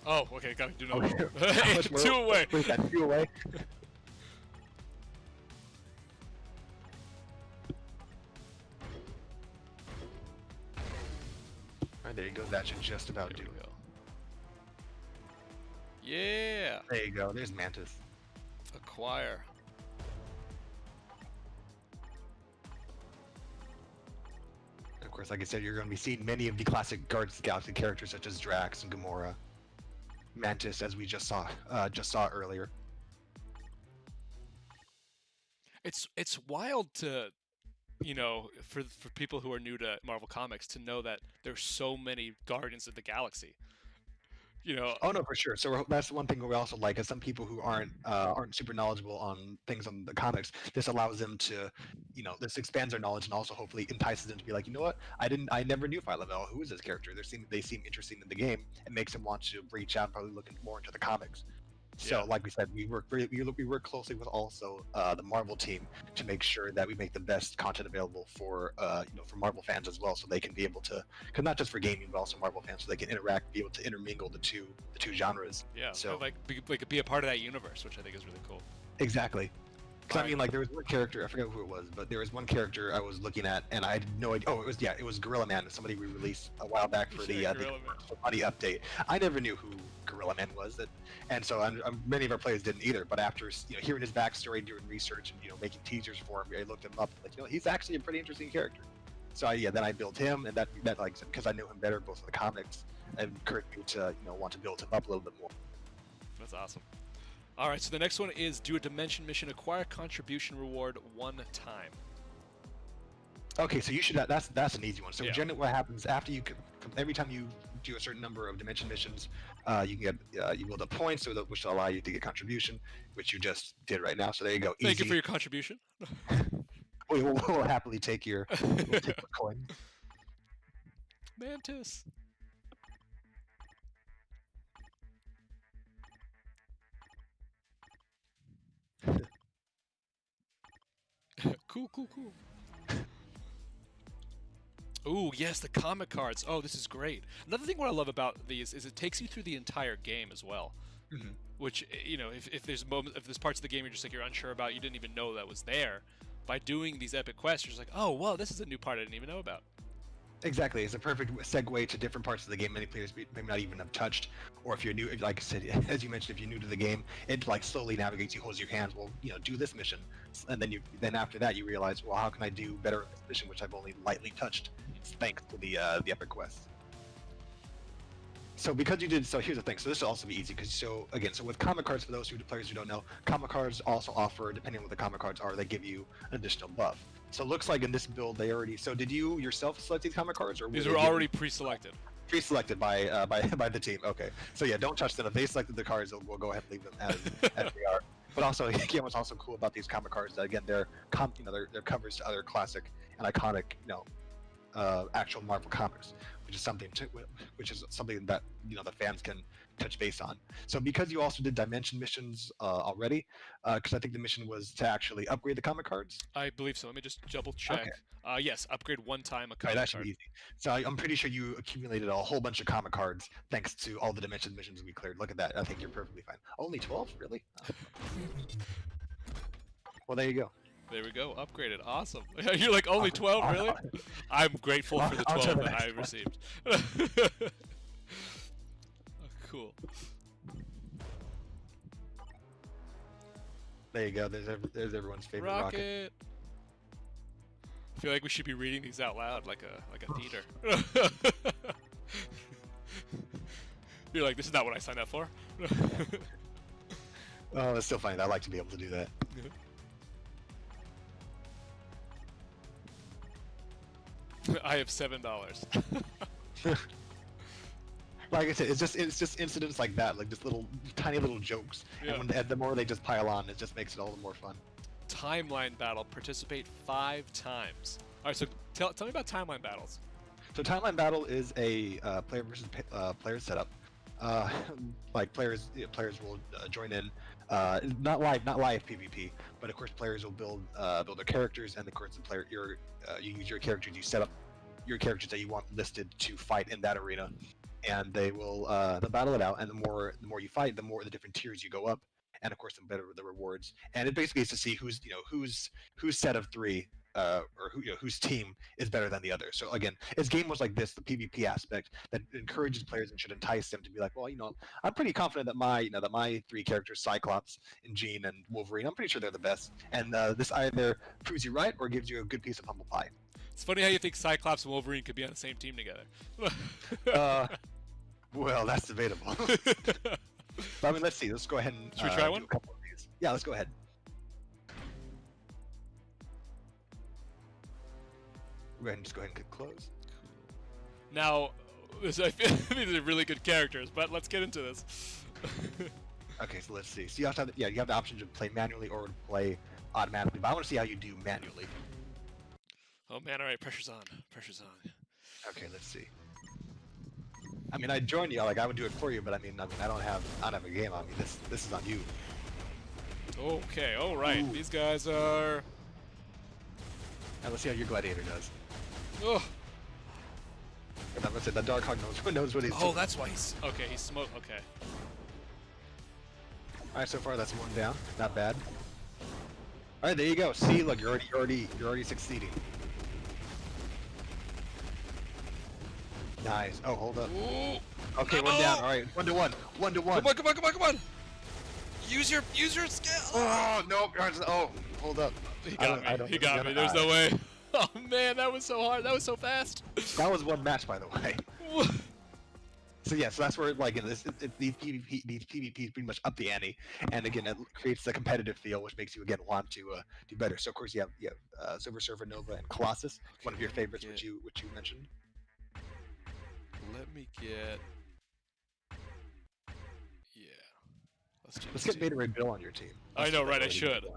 Oh, okay. Gotta do another one. Okay. 2 away. 2 away. Alright, there you go. That should just about do it. Yeah. There you go. There's Mantis. Acquire. Of course, like I said, you're going to be seeing many of the classic Guardians of the Galaxy characters such as Drax and Gamora, Mantis, as we just saw earlier. It's wild to, for people who are new to Marvel Comics to know that there's so many Guardians of the Galaxy. Oh no, for sure. So that's one thing we also like, is some people who aren't super knowledgeable on things on the comics. This allows them to, this expands their knowledge and also hopefully entices them to be like, you know what? I never knew Phyla-Vell. Who is this character? They seem interesting in the game. It makes them want to reach out, probably looking more into the comics. So, like we said, we work closely with also the Marvel team to make sure that we make the best content available for for Marvel fans as well, so they can be able to, cause not just for gaming, but also Marvel fans, so they can interact, be able to intermingle the two genres. Yeah. So be a part of that universe, which I think is really cool. Exactly. Because I mean, like, there was one character, I forget who it was, but there was one character I was looking at, and I had no idea. Oh, it was Gorilla Man. Somebody re-released a while back for the body update. I never knew who Gorilla Man was, and so many of our players didn't either. But after hearing his backstory, doing research, and making teasers for him, I looked him up. Like, he's actually a pretty interesting character. So then I built him, and that like, because I knew him better both in the comics, and encouraged me to want to build him up a little bit more. That's awesome. All right, so the next one is do a dimension mission, acquire contribution reward 1 time. Okay, so you should. That's an easy one. So generally, what happens after every time you do a certain number of dimension missions, you can get you build up points, which will allow you to get contribution, which you just did right now. So there you go. Thank you for your contribution. We'll happily take your coin. Mantis. Cool. Ooh, yes, the comic cards. Oh, this is great. Another thing what I love about these is it takes you through the entire game as well. Mm-hmm. Which, if there's parts of the game you're unsure about, you didn't even know that was there. By doing these epic quests, you're just like, oh, well, this is a new part I didn't even know about. Exactly, it's a perfect segue to different parts of the game many players may not even have touched, or if you're new, like I said, as you mentioned, if you're new to the game, it like slowly navigates you, holds your hands. Well, do this mission, and then after that you realize, well, how can I do better at this mission, which I've only lightly touched, thanks to the epic quest. So because you did, so here's the thing. So this will also be easy because so with comic cards, for those players who don't know, comic cards also offer, depending on what the comic cards are, they give you an additional buff. So it looks like in this build they already. So did you yourself select these comic cards, or these were already pre-selected? Pre-selected by the team. Okay. So yeah, don't touch them. If they selected the cards, we'll go ahead and leave them as they are. But also, again, what's also cool about these comic cards that again they're they're covers to other classic and iconic actual Marvel comics, which is something that the fans can touch base on. So because you also did dimension missions already, because I think the mission was to actually upgrade the comic cards. I believe so. Let me just double check. Okay. Yes, upgrade one time a Right, comic that should card. be easy. So I'm pretty sure you accumulated a whole bunch of comic cards thanks to all the dimension missions we cleared. Look at that. I think you're perfectly fine. Only 12? Really? Oh. Well, there you go. There we go, upgraded. Awesome. You're like, only 12, really? I'm grateful for the 12 that I received. Cool. There you go. There's everyone's favorite rocket. I feel like we should be reading these out loud, like a theater. You're like, this is not what I signed up for. Oh, it's still funny. I like to be able to do that. I have $7. Like I said, it's just incidents like that, like just tiny little jokes, Yeah. and the more they just pile on, it just makes it all the more fun. Timeline battle. Participate 5 times. All right, so tell me about timeline battles. So timeline battle is a player versus player setup. Like players will join in, not live PvP, but of course players will build their characters, and of course you use your characters, you set up your characters that you want listed to fight in that arena, and they'll battle it out, and the more you fight, the more the different tiers you go up, and of course the better the rewards. And it basically is to see whose set of 3 or whose team is better than the other. So again, it's game was like this, the PvP aspect that encourages players and should entice them to be like, well, I'm pretty confident that my 3 characters, Cyclops and Jean and Wolverine, I'm pretty sure they're the best. And this either proves you right or gives you a good piece of humble pie. It's funny how you think Cyclops and Wolverine could be on the same team together. Well, that's debatable. But I mean, let's see. Let's go ahead and should we try one? do a couple of these. Yeah, let's go ahead. Go ahead and just go ahead and click close. Now, I feel these are really good characters, but let's get into this. Okay, so let's see. So you have to you have the option to play manually or to play automatically. But I want to see how you do manually. Oh man, all right, pressure's on. Pressure's on. Okay, let's see. I mean, I'd join you. Like I would do it for you, but I don't have a game on me. This is on you. Okay, all right. Ooh. These guys are. Now let's see how your gladiator does. Oh. And I'm gonna say the Darkhawk knows what he's doing. Oh, that's why he's okay. He's smoked. Okay. All right, so far that's 1 down. Not bad. All right, there you go. See, look, you're already succeeding. Nice. Oh, hold up. Ooh. Okay, No! 1 down. All right, 1 to 1. 1 to 1. Come on. Use your skill. Oh no! Oh, hold up. He got me. There's no way. Oh man, that was so hard. That was so fast. That was 1 match, by the way. So yeah, so that's where like these PvPs pretty much up the ante, and again it creates a competitive feel, which makes you again want to do better. So of course you have Silver Surfer, Nova, and Colossus, one of your favorites, which you mentioned. Let me get. Yeah. Let's get Beta Ray Bill on your team. I know, right? I should.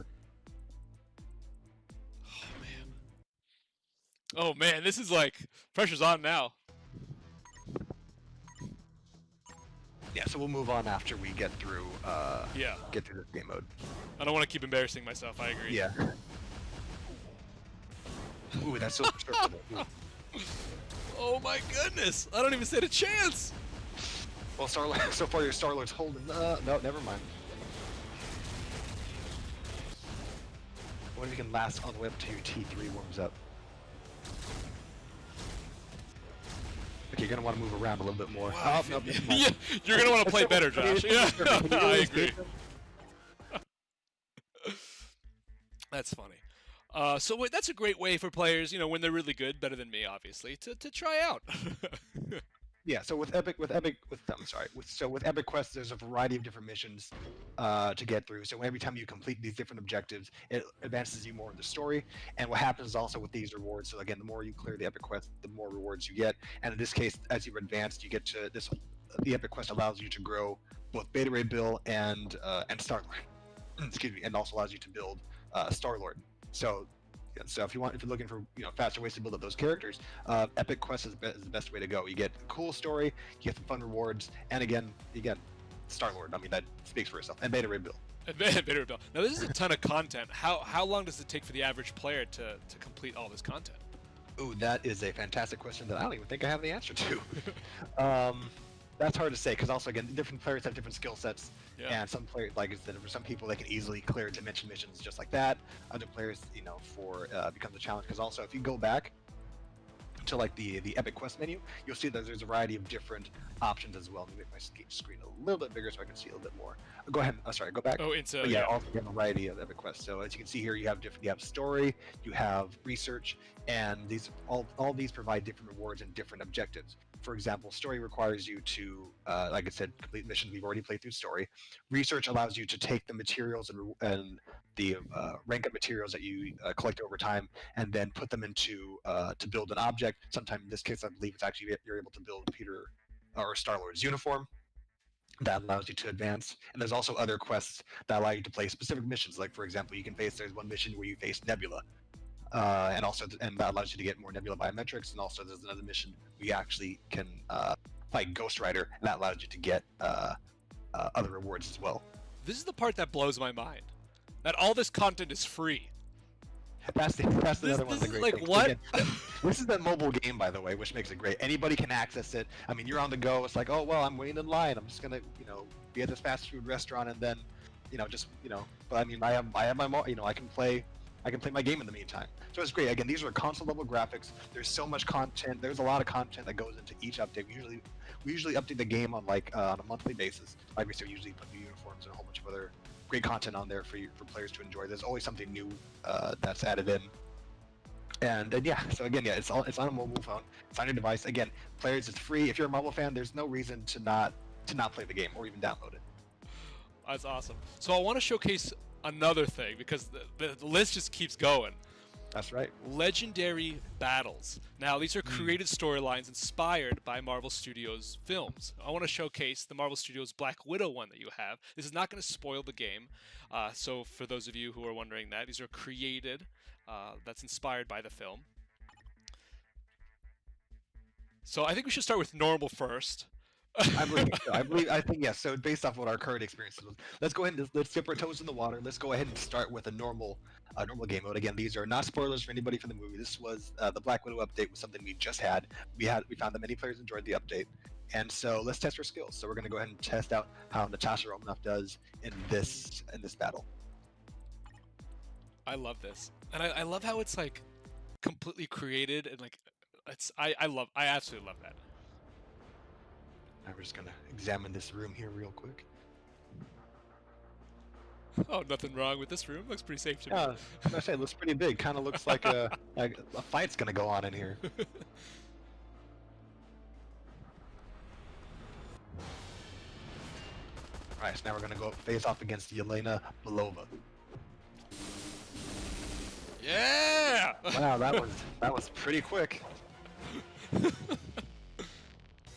Oh man, this is like pressure's on now. Yeah, so we'll move on after we get through. Get through this game mode. I don't want to keep embarrassing myself. I agree. Yeah. Ooh, that's Silver Surfer. Oh my goodness! I don't even stand a chance. Well, so far your Star-Lord's holding. No, never mind. What if you can last all the way up to your T3 warms up? Okay, you're gonna want to move around a little bit more. Wow, Oh, no, yeah, you're gonna want to play better, Josh. Yeah, I agree. That's funny. So wait, that's a great way for players, when they're really good, better than me, obviously, to try out. Yeah, so with Epic Quest, there's a variety of different missions to get through. So every time you complete these different objectives, it advances you more in the story. And what happens also with these rewards, so again, the more you clear the Epic Quest, the more rewards you get. And in this case, as you advance, you get to this. The Epic Quest allows you to grow both Beta Ray Bill and Star Lord. Excuse me, and also allows you to build Star Lord. So yeah, so if you're looking for faster ways to build up those characters, Epic Quest is the best way to go. You get a cool story, you get some fun rewards, and again, you get Star Lord. I mean, that speaks for itself. And Beta Ray Bill. Bitter Bill. Now this is a ton of content. How long does it take for the average player to complete all this content? Ooh, that is a fantastic question that I don't even think I have the answer to. um, that's hard to say because also again, different players have different skill sets, Yeah. and some players, like I said, for some people they can easily clear dimension missions just like that. Other players, for becomes a challenge because also if you go back to like the Epic Quest menu, you'll see that there's a variety of different options as well. Let me make my screen a little bit bigger so I can see a little bit more. Go ahead. Oh, sorry. Go back. Oh, into But yeah, yeah. also you have a variety of Epic Quests. So as you can see here, you have different. You have story, you have research, and these all these provide different rewards and different objectives. For example, story requires you to, like I said, complete missions. We've already played through story. Research allows you to take the materials and the rank up materials that you collect over time and then put them into to build an object. Sometimes in this case, I believe it's actually you're able to build Peter or Star Lord's uniform. That allows you to advance, and there's also other quests that allow you to play specific missions. Like for example, there's one mission where you face Nebula, and that allows you to get more Nebula biometrics. And also there's another mission where you actually can fight Ghost Rider, and that allows you to get other rewards as well. This is the part that blows my mind. That all this content is free. That's This another one of this the is great like things. what? Again, this is a mobile game, by the way, which makes it great. Anybody can access it. I mean, you're on the go. It's like, oh well, I'm waiting in line. I'm just gonna, be at this fast food restaurant, and then, But I mean, I have I can play my game in the meantime. So it's great. Again, these are console level graphics. There's so much content. There's a lot of content that goes into each update. We usually update the game on on a monthly basis. Like we said, we usually put new uniforms and a whole bunch of other great content on there for players to enjoy. There's always something new that's added in. And yeah, so again, yeah, it's on a mobile phone. It's on your device. Again, players, it's free. If you're a mobile fan, there's no reason to not play the game or even download it. That's awesome. So I want to showcase another thing because the list just keeps going. That's right. Legendary battles. Now, these are created storylines inspired by Marvel Studios films. I want to showcase the Marvel Studios Black Widow one that you have. This is not going to spoil the game. So, for those of you who are wondering that, these are created, that's inspired by the film. So, I think we should start with normal first. I think yes. So based off what our current experience is, let's go ahead and let's dip our toes in the water. Let's go ahead and start with a normal game mode. Again, these are not spoilers for anybody from the movie. This was the Black Widow update was something we just had. We found that many players enjoyed the update, and so let's test our skills. So we're going to go ahead and test out how Natasha Romanoff does in this battle. I love this. And I love how it's like completely created and like I absolutely love that. Now we're just going to examine this room here real quick. Oh, nothing wrong with this room. Looks pretty safe to me. Yeah, I say it looks pretty big. Kind of looks like a fight's going to go on in here. Alright, so now we're gonna go face off against Yelena Belova. Yeah! Wow, that was pretty quick.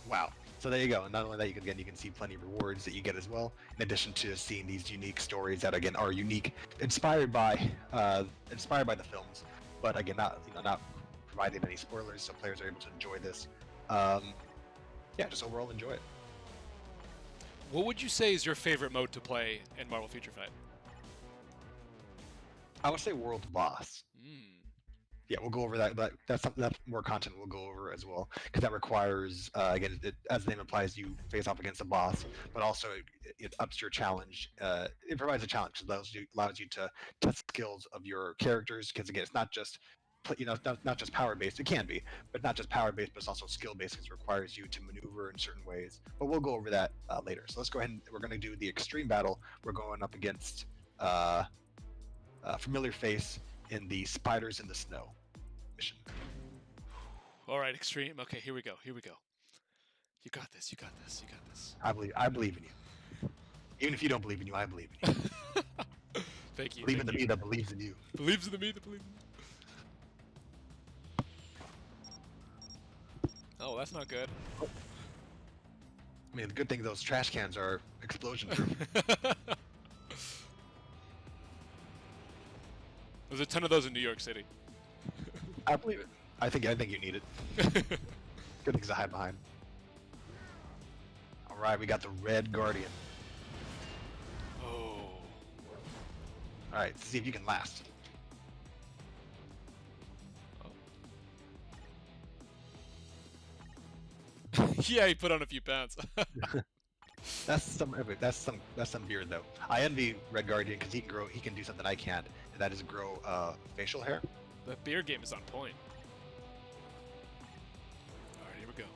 Wow. So there you go. And not only that, you can see plenty of rewards that you get as well, in addition to seeing these unique stories that again are unique, inspired by the films, but again not providing any spoilers, so players are able to enjoy this. Yeah, just overall enjoy it. What would you say is your favorite mode to play in Marvel Future Fight? I would say World Boss. Mm. Yeah, we'll go over that. But that's something that's more content we'll go over as well, because that requires again, as the name implies, you face off against a boss, but also it ups your challenge. It provides a challenge, allows you to test skills of your characters. Because again, it's not just not just power based. It can be, but not just power based, but it's also skill based. Because it requires you to maneuver in certain ways. But we'll go over that later. So let's go ahead and we're going to do the extreme battle. We're going up against familiar face in the Spiders in the Snow mission. All right, extreme. Okay, here we go. Here we go. You got this. You got this. You got this. I believe in you. Even if you don't believe in you, I believe in you. Thank you. Believe in Thank the you. me that believes in you. Believes in the me that believes in me. Oh, that's not good. I mean, the good thing those trash cans are explosion proof. There's a ton of those in New York City. I believe it. I think you need it. Good things to hide behind. All right, we got the Red Guardian. Oh. All right, let's see if you can last. Yeah, he put on a few pounds. That's some beard though. I envy Red Guardian because he can do something I can't, and that is grow facial hair. The beard game is on point. All right, here we go.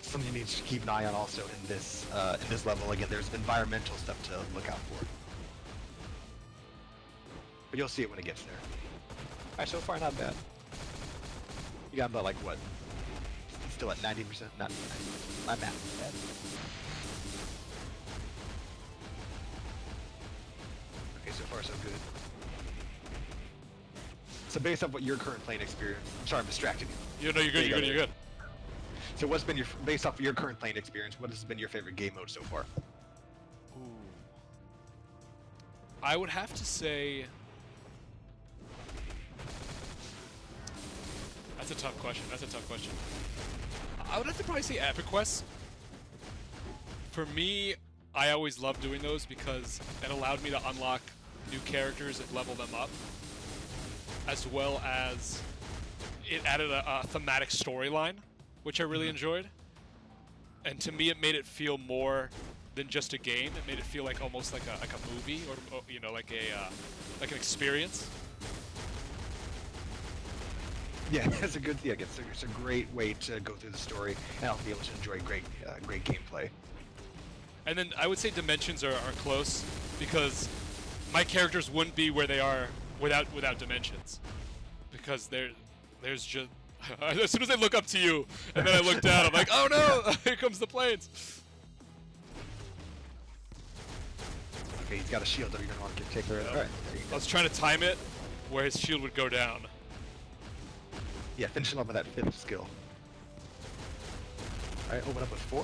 Something you need to keep an eye on also in this level. Again, there's environmental stuff to look out for, but you'll see it when it gets there. All right, so far not bad. You got about like what? Still at 90%? Not bad. Okay, so far so good. So based off what your current playing experience, sorry, I'm distracting you. You know, you're good. You're good. You're good. So what's been based off of your current playing experience, what has been your favorite game mode so far? Ooh. I would have to say. That's a tough question. That's a tough question. I would have to probably say Epic Quests. For me, I always loved doing those because it allowed me to unlock new characters and level them up, as well as it added a thematic storyline, which I really enjoyed. And to me, it made it feel more than just a game. It made it feel like almost like a movie, or you know, like an experience. Yeah, it's a good thing. It's a great way to go through the story and I'll be able to enjoy great gameplay. And then I would say Dimensions are close because my characters wouldn't be where they are without Dimensions. Because there's just as soon as I look up to you and then I look down, I'm like, oh no, here comes the planes. Okay, he's got a shield that you're gonna want to take care of. All right, there you I go. was trying to time it where his shield would go down. Yeah, finishing up with that 5th skill. All right, open up with 4.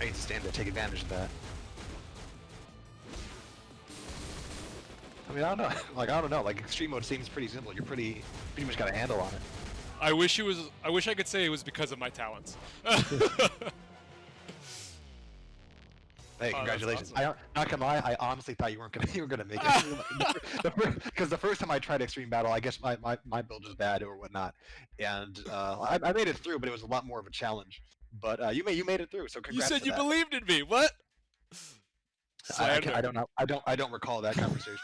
I need to stand there, take advantage of that. I mean, I don't know. I don't know. Like, extreme mode seems pretty simple. You're pretty much got a handle on it. I wish I could say it was because of my talents. Hey, congratulations! Awesome. Not gonna lie, I honestly thought you were gonna make it. Because the first time I tried extreme battle, I guess my build was bad or whatnot, and I made it through, but it was a lot more of a challenge. But you made it through, so You congrats. said to you that. believed in me. What? I don't know. I don't recall that conversation.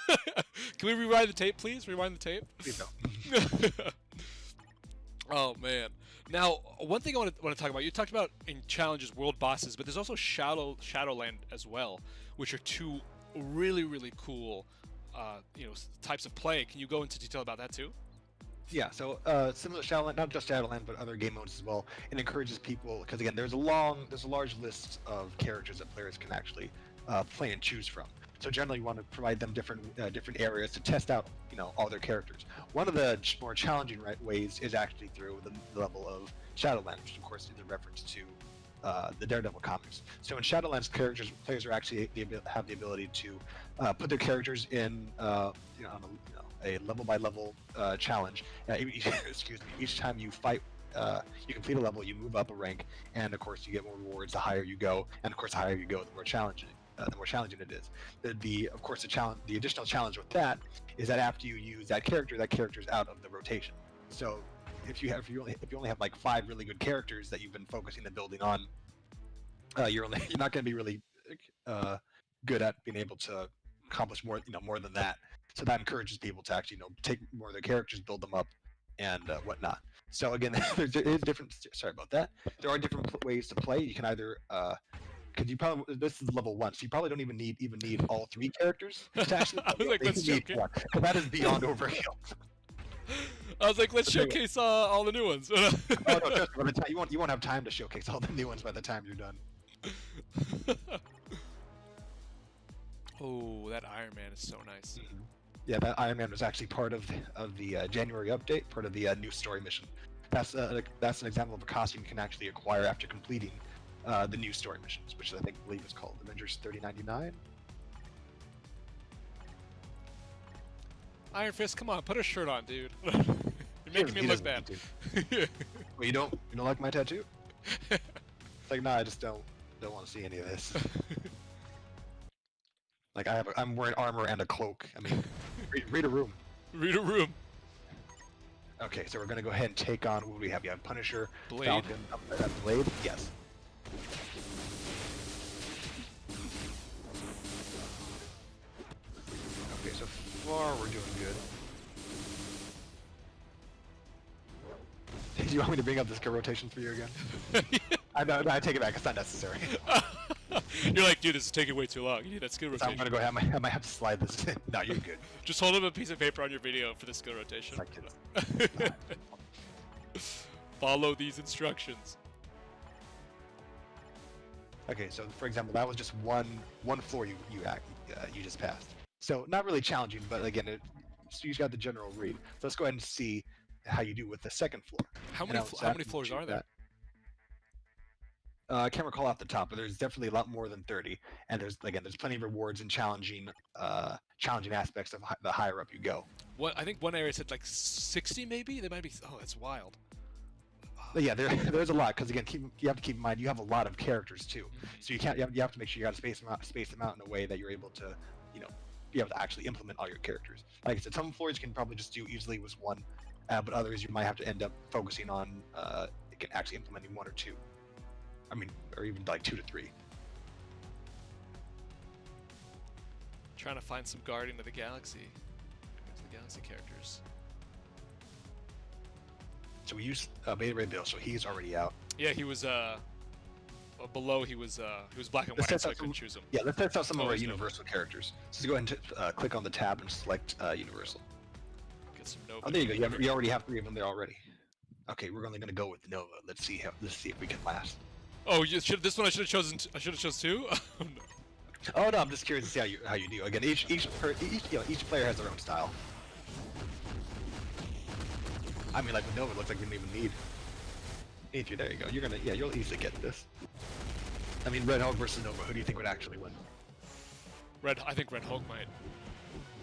Can we rewind the tape, please? Rewind the tape. Please don't. Oh man. Now, one thing I want to talk about. You talked about in challenges world bosses, but there's also Shadowland as well, which are two really cool, types of play. Can you go into detail about that too? Yeah, so similar to Shadowland, not just Shadowland, but other game modes as well. It encourages people because again, there's a large list of characters that players can actually play and choose from. So generally, you want to provide them different areas to test out, all their characters. One of the more challenging ways is actually through the level of Shadowland, which of course is a reference to the Daredevil comics. So in Shadowlands, players are actually have the ability to put their characters in, on a level by level challenge. Excuse me. Each time you fight, you complete a level, you move up a rank, and of course you get more rewards the higher you go. And of course, the higher you go, the more challenging it is. The additional challenge with that is that after you use that character's out of the rotation. So if you only have like 5 really good characters that you've been focusing and building on, you're not going to be really good at being able to accomplish more than that. So that encourages people to actually take more of their characters, build them up, and whatnot. So again, there is different. Sorry about that. There are different ways to play. You can either because you probably this is level 1, so you probably don't even need all 3 characters to actually. I was like, let's showcase. Because that is beyond overkill. I was like, let's showcase all the new ones. Oh no, just by the time you won't have time to showcase all the new ones by the time you're done. Oh, that Iron Man is so nice. Mm-hmm. Yeah, that Iron Man was actually part of the January update, part of the new story mission. That's an example of a costume you can actually acquire after completing the new story missions, which I believe is called Avengers 3099. Iron Fist, come on, put a shirt on, dude. You're making me look bad. Well, you don't like my tattoo? It's like, nah, I just don't want to see any of this. Like I'm wearing armor and a cloak. I mean, read a room. Read a room. Okay, so we're gonna go ahead and take on what do we have? You have Punisher, Blade. Falcon, Blade. Yes. Okay, so far we're doing good. Do you want me to bring up the skill rotation for you again? I take it back. It's not necessary. You're like, dude, this is taking way too long. You need that skill rotation. I'm gonna go. I might have to slide this in. No, you're good. Just hold up a piece of paper on your video for the skill rotation. Follow these instructions. Okay, so for example, that was just one floor you just passed. So not really challenging, but again, so you got the general read. So let's go ahead and see how you do with the second floor. How many floors are there? I can't recall off the top, but there's definitely a lot more than 30. And there's plenty of rewards and challenging aspects of the higher up you go. I think one area said like 60 maybe. They might be. Oh, that's wild. But yeah, there's a lot because again, you have to keep in mind you have a lot of characters too, so you have to make sure you got to space them out in a way that you're able to be able to actually implement all your characters. Like I said, some floors you can probably just do easily with one, but others you might have to end up focusing on actually implementing 1 or 2. I mean, or even like 2 to 3. Trying to find some Guardian of the Galaxy. The Galaxy characters. So we used Beta Ray Bill, so he's already out. Yeah, he was below. He was black and white, so I couldn't choose him. Yeah, let's test out some of our Universal characters. So go ahead and click on the tab and select Universal. Get some Nova. Oh, there you go. You already have 3 of them there already. Okay, we're only gonna go with Nova. Let's see if we can last. Oh, this one I should have chosen. I should have chosen 2. Oh, no. Oh no, I'm just curious to see how you do. Again, each player has their own style. I mean, like with Nova, it looks like we don't even need. There you go. You'll easily get this. I mean, Red Hulk versus Nova. Who do you think would actually win? I think Red Hulk might.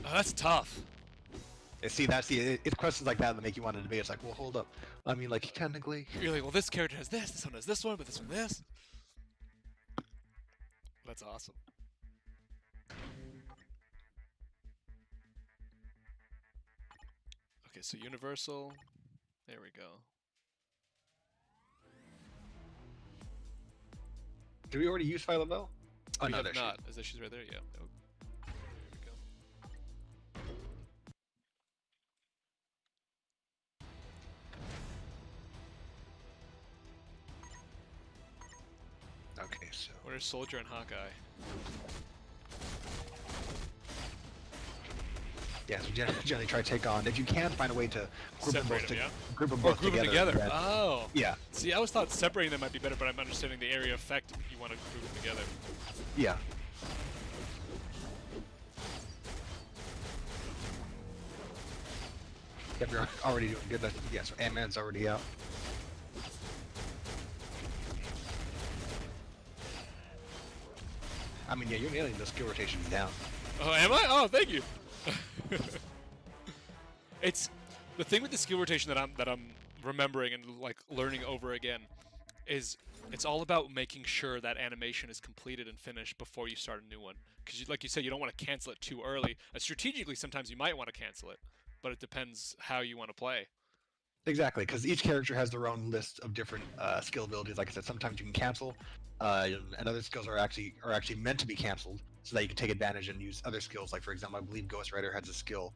Oh, that's tough. It's questions like that make you want to debate. It's like, well, hold up. I mean, like technically. You're like, well, this character has this one has this one, but this one this. That's awesome. Okay, so Universal. There we go. Did we already use Philo Bell? Oh, no, there not. Is that she's right there? Yeah. Oh. There we go. Okay, so. Where's Soldier and Hawkeye? Yeah, so generally try to take on. If you can find a way to group them both, group them both together. Then, oh. Yeah. See, I always thought separating them might be better, but I'm understanding the area effect. You want to group them together. Yeah. Yep, you're already doing good. Yeah, so Ant-Man's already out. I mean, yeah, you're nailing the skill rotation down. Oh, am I? Oh, thank you. It's the thing with the skill rotation that I'm remembering and like learning over again is it's all about making sure that animation is completed and finished before you start a new one. Because like you said, you don't want to cancel it too early. Strategically, sometimes you might want to cancel it, but it depends how you want to play. Exactly, because each character has their own list of different skill abilities. Like I said, sometimes you can cancel, and other skills are actually meant to be canceled so that you can take advantage and use other skills. Like for example, I believe Ghost Rider has a skill,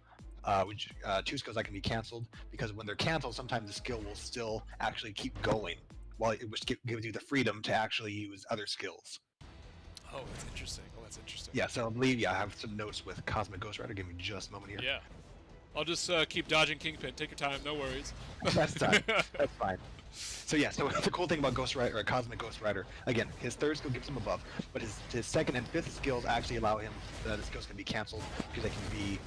which 2 skills that can be canceled because when they're canceled, sometimes the skill will still actually keep going, which gives you the freedom to actually use other skills. Oh, that's interesting. Oh, that's interesting. Yeah, so I believe I have some notes with Cosmic Ghost Rider. Give me just a moment here. Yeah. I'll just keep dodging Kingpin. Take your time. No worries. That's time. That's fine. So yeah, so the cool thing about Ghost Rider, or Cosmic Ghost Rider, again, his third skill gives him a buff, but his second and fifth skills actually allow him, the skills can be cancelled because they can be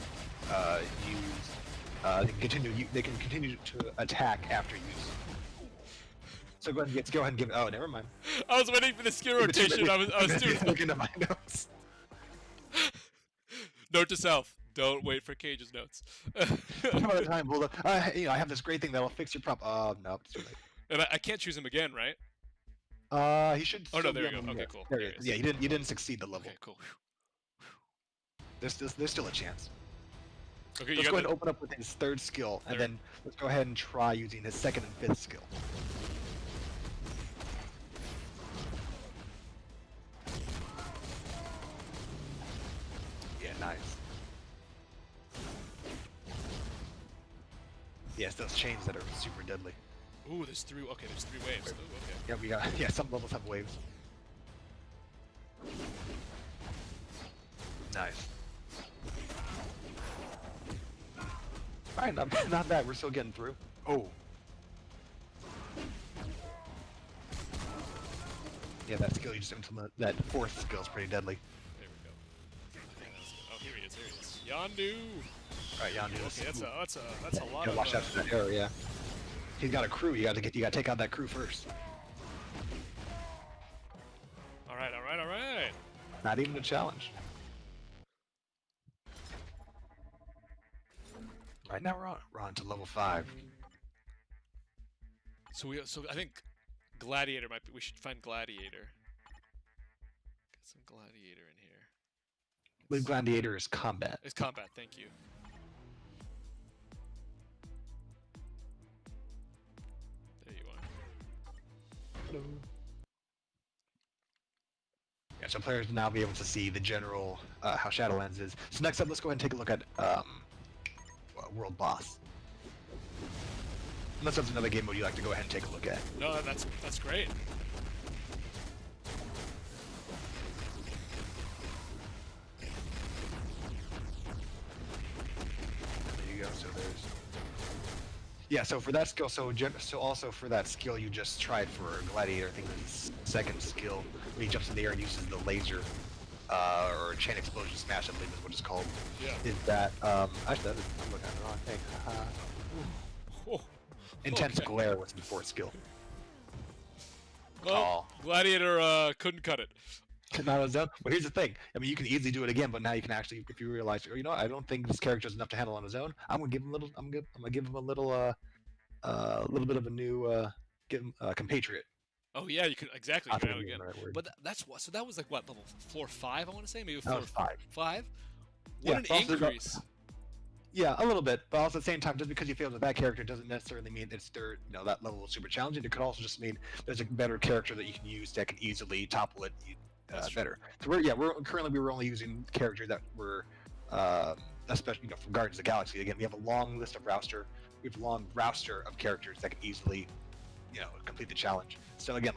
used, they can continue to attack after use. So go ahead and give it, oh, never mind. I was waiting for the skill rotation. I was doing looking at my notes. Note to self: don't wait for Cage's notes. Some other time, well, I have this great thing that'll fix your prop. No, it's too late. And I can't choose him again, right? He should. Oh no, still there be you on go. the Okay, list. cool. There he is. Yeah, you didn't succeed the level. Okay, cool. There's still a chance. Okay, Let's go ahead and open up with his third skill, and then let's go ahead and try using his second and fifth skill. Yeah, nice. Yes, those chains that are super deadly. Ooh, there's three. Okay, there's 3 waves. Ooh, okay. Yeah, some levels have waves. Nice. Alright, not bad. We're still getting through. Oh. Yeah, that skill you just implement, that fourth skill is pretty deadly. There we go. I think that's good. Oh, here he is. Here he is. Yondu. Alright, Yondu. Okay, that's a lot You of. gotta watch out for that arrow, yeah. He's got a crew. You gotta take out that crew first. All right, all right, all right. Not even a challenge. Right now we're on to level 5. So I think Gladiator might be. We should find Gladiator. Get some Gladiator in here. I believe Gladiator is combat. It's combat. Thank you. There you are. Hello. Yeah, so players will now be able to see the general how Shadowlands is. So next up, let's go ahead and take a look at World Boss. Unless that's another game mode you'd like to go ahead and take a look at. No, that's great. There you go. So there's. Yeah. So for that skill, so also for that skill you just tried for Gladiator, I think his second skill, when he jumps in the air and uses the laser. Or chain explosion smash, I believe is what it's called. Yeah. Is that actually I'm looking at the wrong thing. Oh, Intense okay. glare was the fourth skill. Well, Gladiator couldn't cut it. Not as well, here's the thing. I mean, you can easily do it again, but now you can actually, if you realize, you know, I don't think this character is enough to handle on his own. I'm gonna give him a little. I'm gonna give him a little bit of a new compatriot. Oh yeah, you could exactly. You could add it again. Right word. But that's what. So that was like what level floor 5? I want to say maybe That floor was 5. 5. Yeah, What an also increase! Yeah, a little bit, but also at the same time, just because you failed with that character doesn't necessarily mean it's their, that level is super challenging. It could also just mean there's a better character that you can use that can easily topple it better. So we were only using characters that were, especially from Guardians of the Galaxy. Again, we have a long list of we have a long roster of characters that can easily, complete the challenge. So again,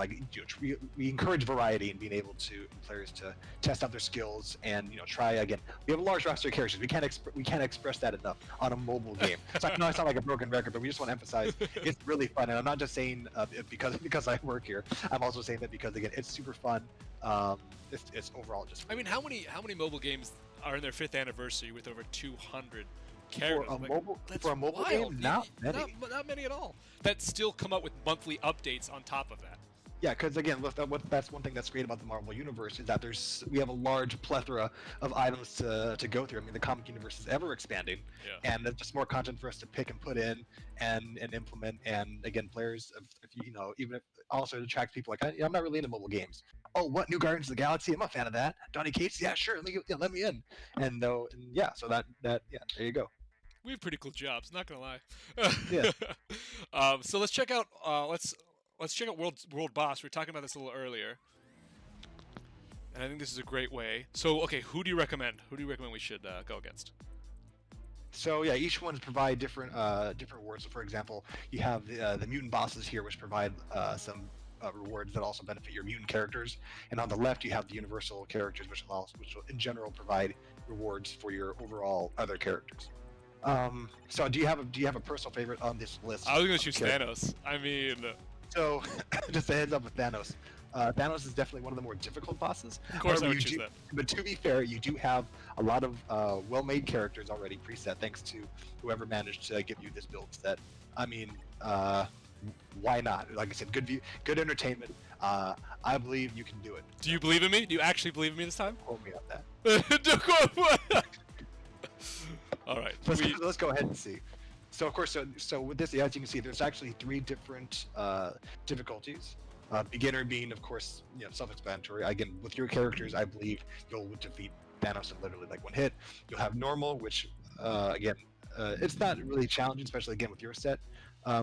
we encourage variety and being able to players to test out their skills and try again. We have a large roster of characters. We can't express that enough on a mobile game. So I know I sound like a broken record, but we just want to emphasize it's really fun. And I'm not just saying because I work here. I'm also saying that because again, it's super fun. It's overall just. I mean, how many mobile games are in their 5th anniversary with over 200 characters? For a mobile game, not many. Not many at all. That still come out with monthly updates on top of that. Yeah, because again, that's one thing that's great about the Marvel Universe is that we have a large plethora of items to go through. I mean, the comic universe is ever expanding, and there's just more content for us to pick and put in and implement. And again, players, even if also it attracts people like I'm not really into mobile games. Oh, what new Guardians of the Galaxy? I'm a fan of that. Donny Cates, yeah, sure, let me in. So that there you go. We have pretty cool jobs, not gonna lie. Yeah. So let's check out let's check out World Boss. We were talking about this a little earlier, and I think this is a great way. So okay, who do you recommend? Who do you recommend we should go against? So yeah, each one provide different rewards. So for example, you have the mutant bosses here, which provide some rewards that also benefit your mutant characters, and on the left you have the universal characters, which will in general provide rewards for your overall other characters. So do you have a personal favorite on this list? I was gonna choose Thanos. I mean, So just a heads up with Thanos. Thanos is definitely one of the more difficult bosses. of course I However, would choose that. But to be fair, you do have a lot of well-made characters already preset, thanks to whoever managed to give you this build set. I mean, why not? Like I said, good view, good entertainment. I believe you can do it. Do you believe in me? Do you actually believe in me this time? Quote me on that. Don't quote. All right. Let's go ahead and see. So of course, so with this, as you can see, there's actually 3 different difficulties. Beginner being, of course, self-explanatory. Again, with your characters, I believe you'll defeat Thanos in literally like one hit. You'll have normal, which again, it's not really challenging, especially again with your set.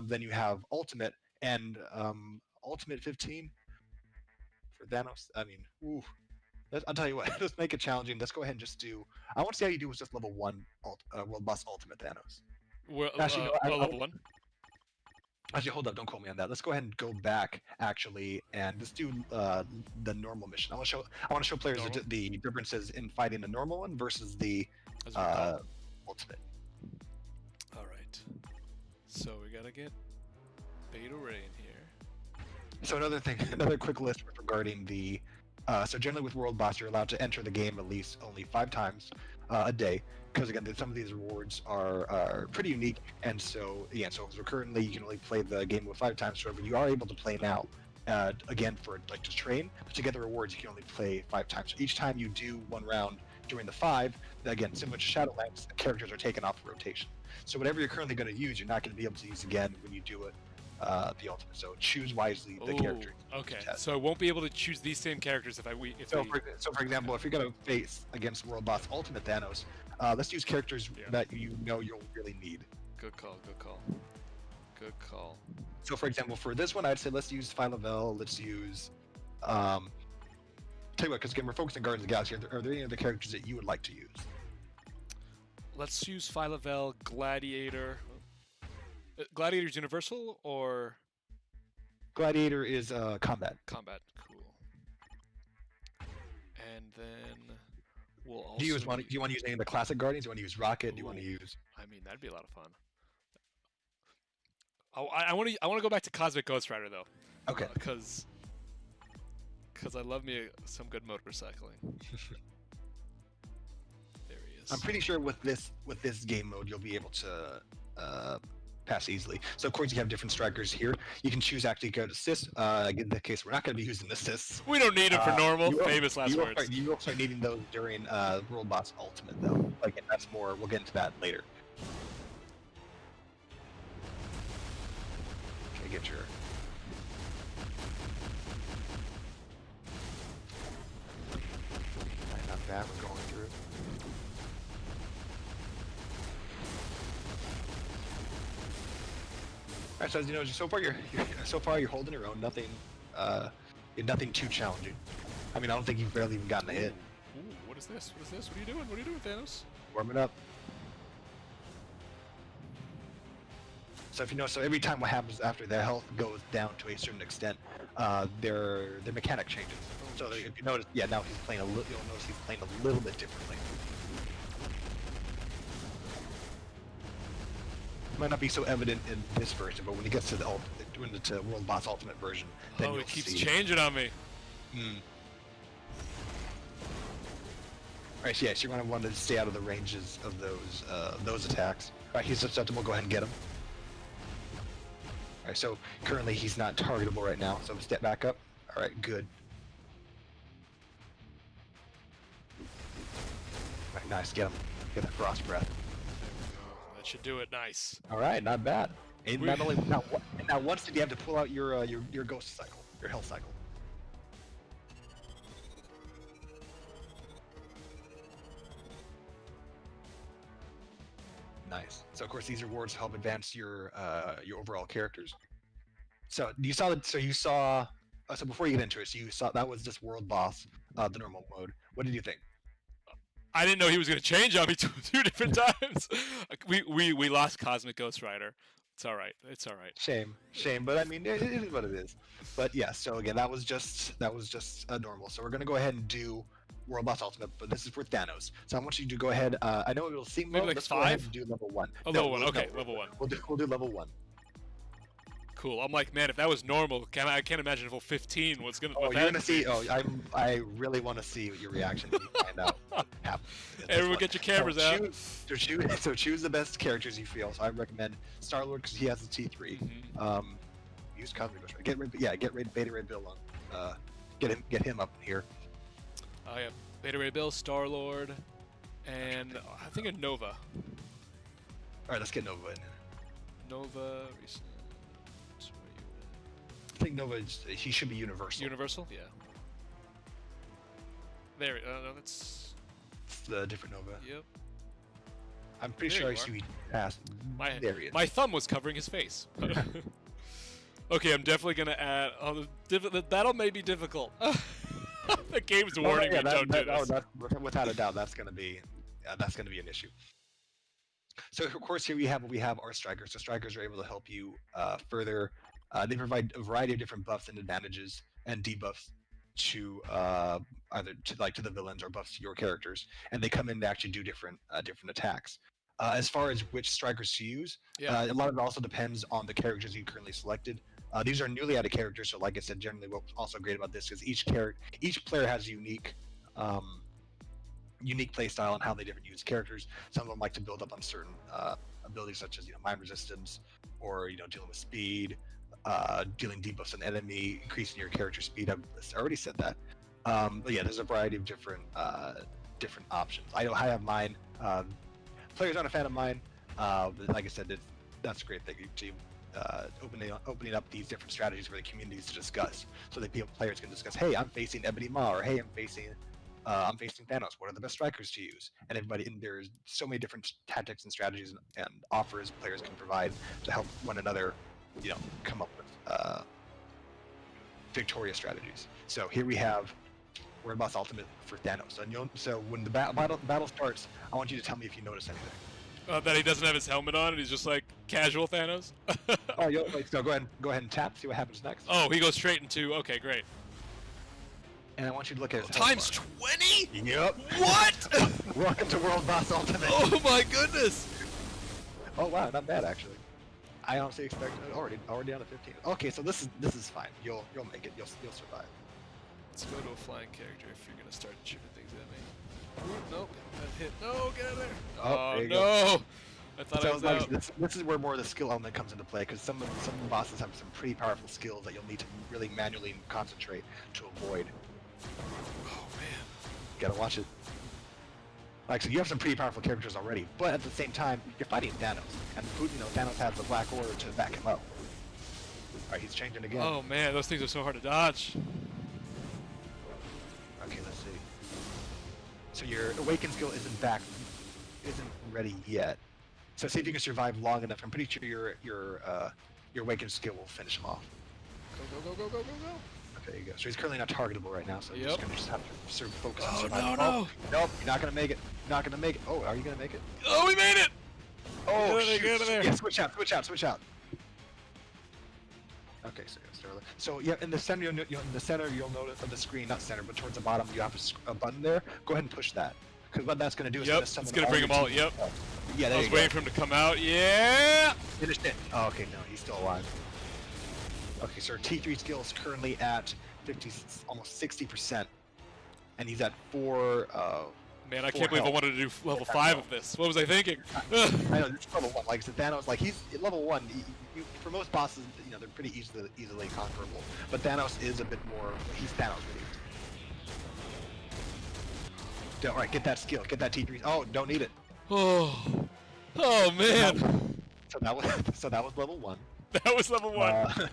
Then you have ultimate and ultimate 15 for Thanos. I mean, ooh. I'll tell you what. Let's make it challenging. Let's go ahead and just do. I want to see how you do with just level 1 World Boss Ultimate Thanos. Actually, no, level 1. Actually, hold up. Don't quote me on that. Let's go ahead and go back actually, and let's do the normal mission. I want to show players the differences in fighting the normal one versus the ultimate. All right. So we gotta get Beta Ray in here. So another quick list regarding the. So generally with World Boss, you're allowed to enter the game at least only 5 times a day, because again, some of these rewards are pretty unique, and so currently you can only play the game with 5 times. However, you are able to play now, again for like to train, but to get the rewards, you can only play 5 times. So each time you do 1 round during the 5, again, similar to Shadowlands, the characters are taken off rotation. So whatever you're currently going to use, you're not going to be able to use again when you do it. The ultimate. So choose wisely the characters. Okay. So I won't be able to choose these same characters if for example, if you're gonna face against World Boss Ultimate Thanos, let's use characters that you know you'll really need. Good call. Good call. So for example, for this one, I'd say let's use Phyla-Vell. Let's use. Tell you what, because again, we're focusing on Guardians of the Galaxy. Are there any other characters that you would like to use? Let's use Phyla-Vell, Gladiator. Gladiator's universal or? Gladiator is combat. Combat, cool. And then we'll also. Do you want to use any of the classic Guardians? Do you want to use Rocket? Do you want to use? I mean, that'd be a lot of fun. I want to go back to Cosmic Ghost Rider though. Okay. Because I love me some good motorcycling. There he is. I'm pretty sure with this game mode, you'll be able to. Pass easily. So of course you have different strikers here. You can choose actually to go to assist. In this case, we're not going to be using assists. We don't need them for normal. Famous last words. You will start needing those during World Boss Ultimate though. Again, that's more. We'll get into that later. Okay, get your. Not bad. We're going through. All right, so as you know, so far you're holding your own. Nothing too challenging. I mean, I don't think you've barely even gotten a hit. Ooh, what is this? What are you doing? What are you doing, Thanos? Warming up. So if you know, so every time what happens after their health goes down to a certain extent, their mechanic changes. So if you notice, now he's playing you'll notice he's playing a little bit differently. Might not be so evident in this version, but when he gets to the World Boss Ultimate version, then it keeps changing on me. Alright, so yes, you're going to want to stay out of the ranges of those attacks. Alright, he's susceptible. Go ahead and get him. Alright, so currently he's not targetable right now, so step back up. Alright, good. Alright, nice. Get him. Get that frost breath. That should do it. Nice. All right, not bad. And now once did you have to pull out your ghost cycle, your health cycle? Nice. So of course these rewards help advance your overall characters. So you saw that. So you saw. So before you get into it, so you saw that was just World Boss, the normal mode. What did you think? I didn't know he was going to change on me two different times. We lost Cosmic Ghost Rider It's all right. It's all right. Shame, but I mean, it is what it is. But yeah, so again, that was just a normal. So we're gonna go ahead and do World Boss Ultimate, but this is for Thanos. So I want you to go ahead. I know it'll seem Maybe low. like Let's go ahead 5? and do level 1. Oh, No, level 1. Okay, no, level 1. we'll do level 1. Cool. I'm like, man, if that was normal, I can't imagine level 15 was gonna. Oh, you're gonna see. Oh, I really want to see your reaction when you find out what happens. Everyone, get your cameras out. So choose the best characters you feel. So I recommend Star-Lord because he has the T3. Use Cosmic Ghost. Get Beta Ray Bill on. Get him up here. Oh yeah, Beta Ray Bill, Star Lord, and I think a Nova. All right, let's get Nova in. Nova. I think Nova. He should be universal. Universal, yeah. There. No, that's the different Nova. Yep. I'm pretty There sure I you see we passed. There he is. My thumb was covering his face. Okay, I'm definitely gonna add. Oh, the battle may be difficult. The game's warning me, don't do this. Without a doubt, that's gonna be an issue. So of course here we have our strikers. So strikers are able to help you further. They provide a variety of different buffs and advantages and debuffs to either to the villains or buffs to your characters, and they come in to actually do different attacks. As far as which strikers to use, a lot of it also depends on the characters you currently selected. These are newly added characters, so like I said, generally what's also great about this is each player has a unique play style and how they different use characters. Some of them like to build up on certain abilities such as mind resistance, or dealing with speed, dealing debuffs on enemy, increasing your character speed. I've already said that. But yeah, there's a variety of different options. I know I have mine. Players aren't a fan of mine. But like I said, that's a great thing to opening up these different strategies for the communities to discuss, so that players can discuss. Hey, I'm facing Ebony Maw, or hey, I'm facing Thanos. What are the best strikers to use? And there's so many different tactics and strategies and offers players can provide to help one another, come up with victorious strategies. So here we have World Boss Ultimate for Thanos. So when the battle starts, I want you to tell me if you notice anything. That he doesn't have his helmet on and he's just like casual Thanos. Oh, so go ahead and tap. See what happens next. Oh, he goes straight into. Okay, great. And I want you to look at his times 20. Yep. What? Welcome to World Boss Ultimate. Oh my goodness. Oh wow, not bad actually. I honestly expect already down to 15. Okay, so this is fine. You'll make it. You'll survive. Let's go to a flying character if you're gonna start shooting things at me. Ooh, nope, that hit. No, get out of there. Oh, there you no. Go. I thought I was out. This is where more of the skill element comes into play, because some of the bosses have some pretty powerful skills that you'll need to really manually concentrate to avoid. Oh man. Gotta watch it. Like, so you have some pretty powerful characters already, but at the same time, you're fighting Thanos, and Thanos has the Black Order to back him up. All right, he's changing again. Oh man, those things are so hard to dodge. Okay, let's see. So your Awaken skill isn't ready yet. So see if you can survive long enough. I'm pretty sure your Awaken skill will finish him off. Go. Okay, there you go. So he's currently not targetable right now, so you're just gonna have to focus on Oh surviving. no! Oh, nope, you're not gonna make it. Not gonna make it. Oh, are you gonna make it? Oh, we made it! Oh, Get out of there. Yeah, switch out. Okay, so yeah, in the center, you'll notice of the screen, not center, but towards the bottom, you have a button there. Go ahead and push that, because what that's gonna do is it's gonna bring them all. Yep. Yeah, there I you was go. waiting for him to come out. Yeah. Finished it. Oh, okay, no, he's still alive. Okay, so our T3 skill is currently at 50, almost 60%, and he's at 4. Man, I can't believe I wanted to do level 5 of this. What was I thinking? I know, it's level 1. Like, so Thanos, like, he's at level 1. For most bosses, they're pretty easily conquerable. But Thanos is a bit more. He's Thanos, really. All right, get that skill. Get that T3. Oh, don't need it. Oh man. So that was level 1. That was level 1.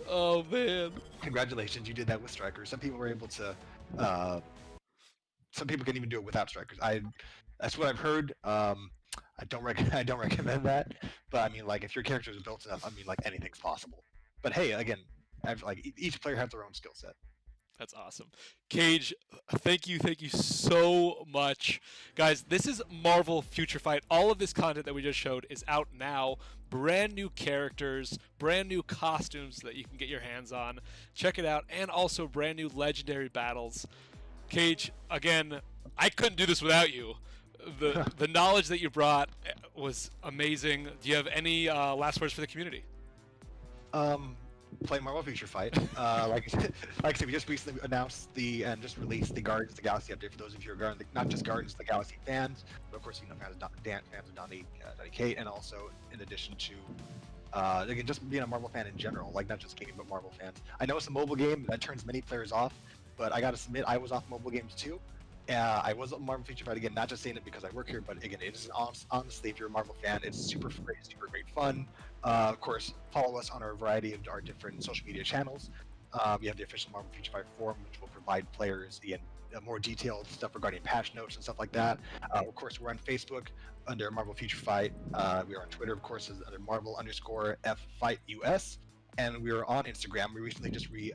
Oh man. Congratulations, you did that with strikers. Some people were able to. Some people can even do it without strikers. That's what I've heard. I don't recommend that. But I mean, like, if your characters are built enough, I mean, like, anything's possible. But hey, again, each player has their own skill set. That's awesome. Cage, thank you so much. Guys, this is Marvel Future Fight. All of this content that we just showed is out now. Brand new characters, brand new costumes that you can get your hands on. Check it out. And also brand new legendary battles. Cage, again, I couldn't do this without you. The knowledge that you brought was amazing. Do you have any last words for the community? Play Marvel Future Fight. Like I said, we just recently announced and just released the Guardians of the Galaxy update for those of you who are not just Guardians of the Galaxy fans, but of course fans of Donnie Kate, and also in addition to again just being a Marvel fan in general, like not just gaming but Marvel fans. I know it's a mobile game that turns many players off, but I gotta submit I was off mobile games too. I was on Marvel Future Fight again, not just saying it because I work here, but again, it is honestly, if you're a Marvel fan, it's super great fun. Of course, follow us on our variety of our different social media channels. We have the official Marvel Future Fight forum, which will provide players again more detailed stuff regarding patch notes and stuff like that. Of course, we're on Facebook under Marvel Future Fight. We are on Twitter, of course, under Marvel_FFightUS. And we were on Instagram. We recently just we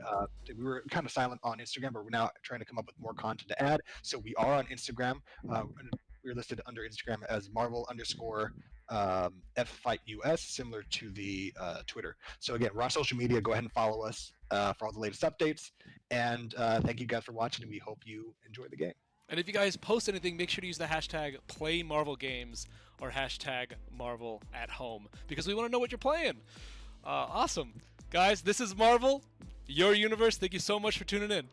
were kind of silent on Instagram, but we're now trying to come up with more content to add. So we are on Instagram. We're listed under Instagram as Marvel_FFightUS, similar to the Twitter. So again, we're on social media. Go ahead and follow us for all the latest updates. And thank you guys for watching, and we hope you enjoy the game. And if you guys post anything, make sure to use the hashtag #PlayMarvelGames or hashtag #MarvelAtHome because we want to know what you're playing. Awesome. Guys, this is Marvel, your universe. Thank you so much for tuning in.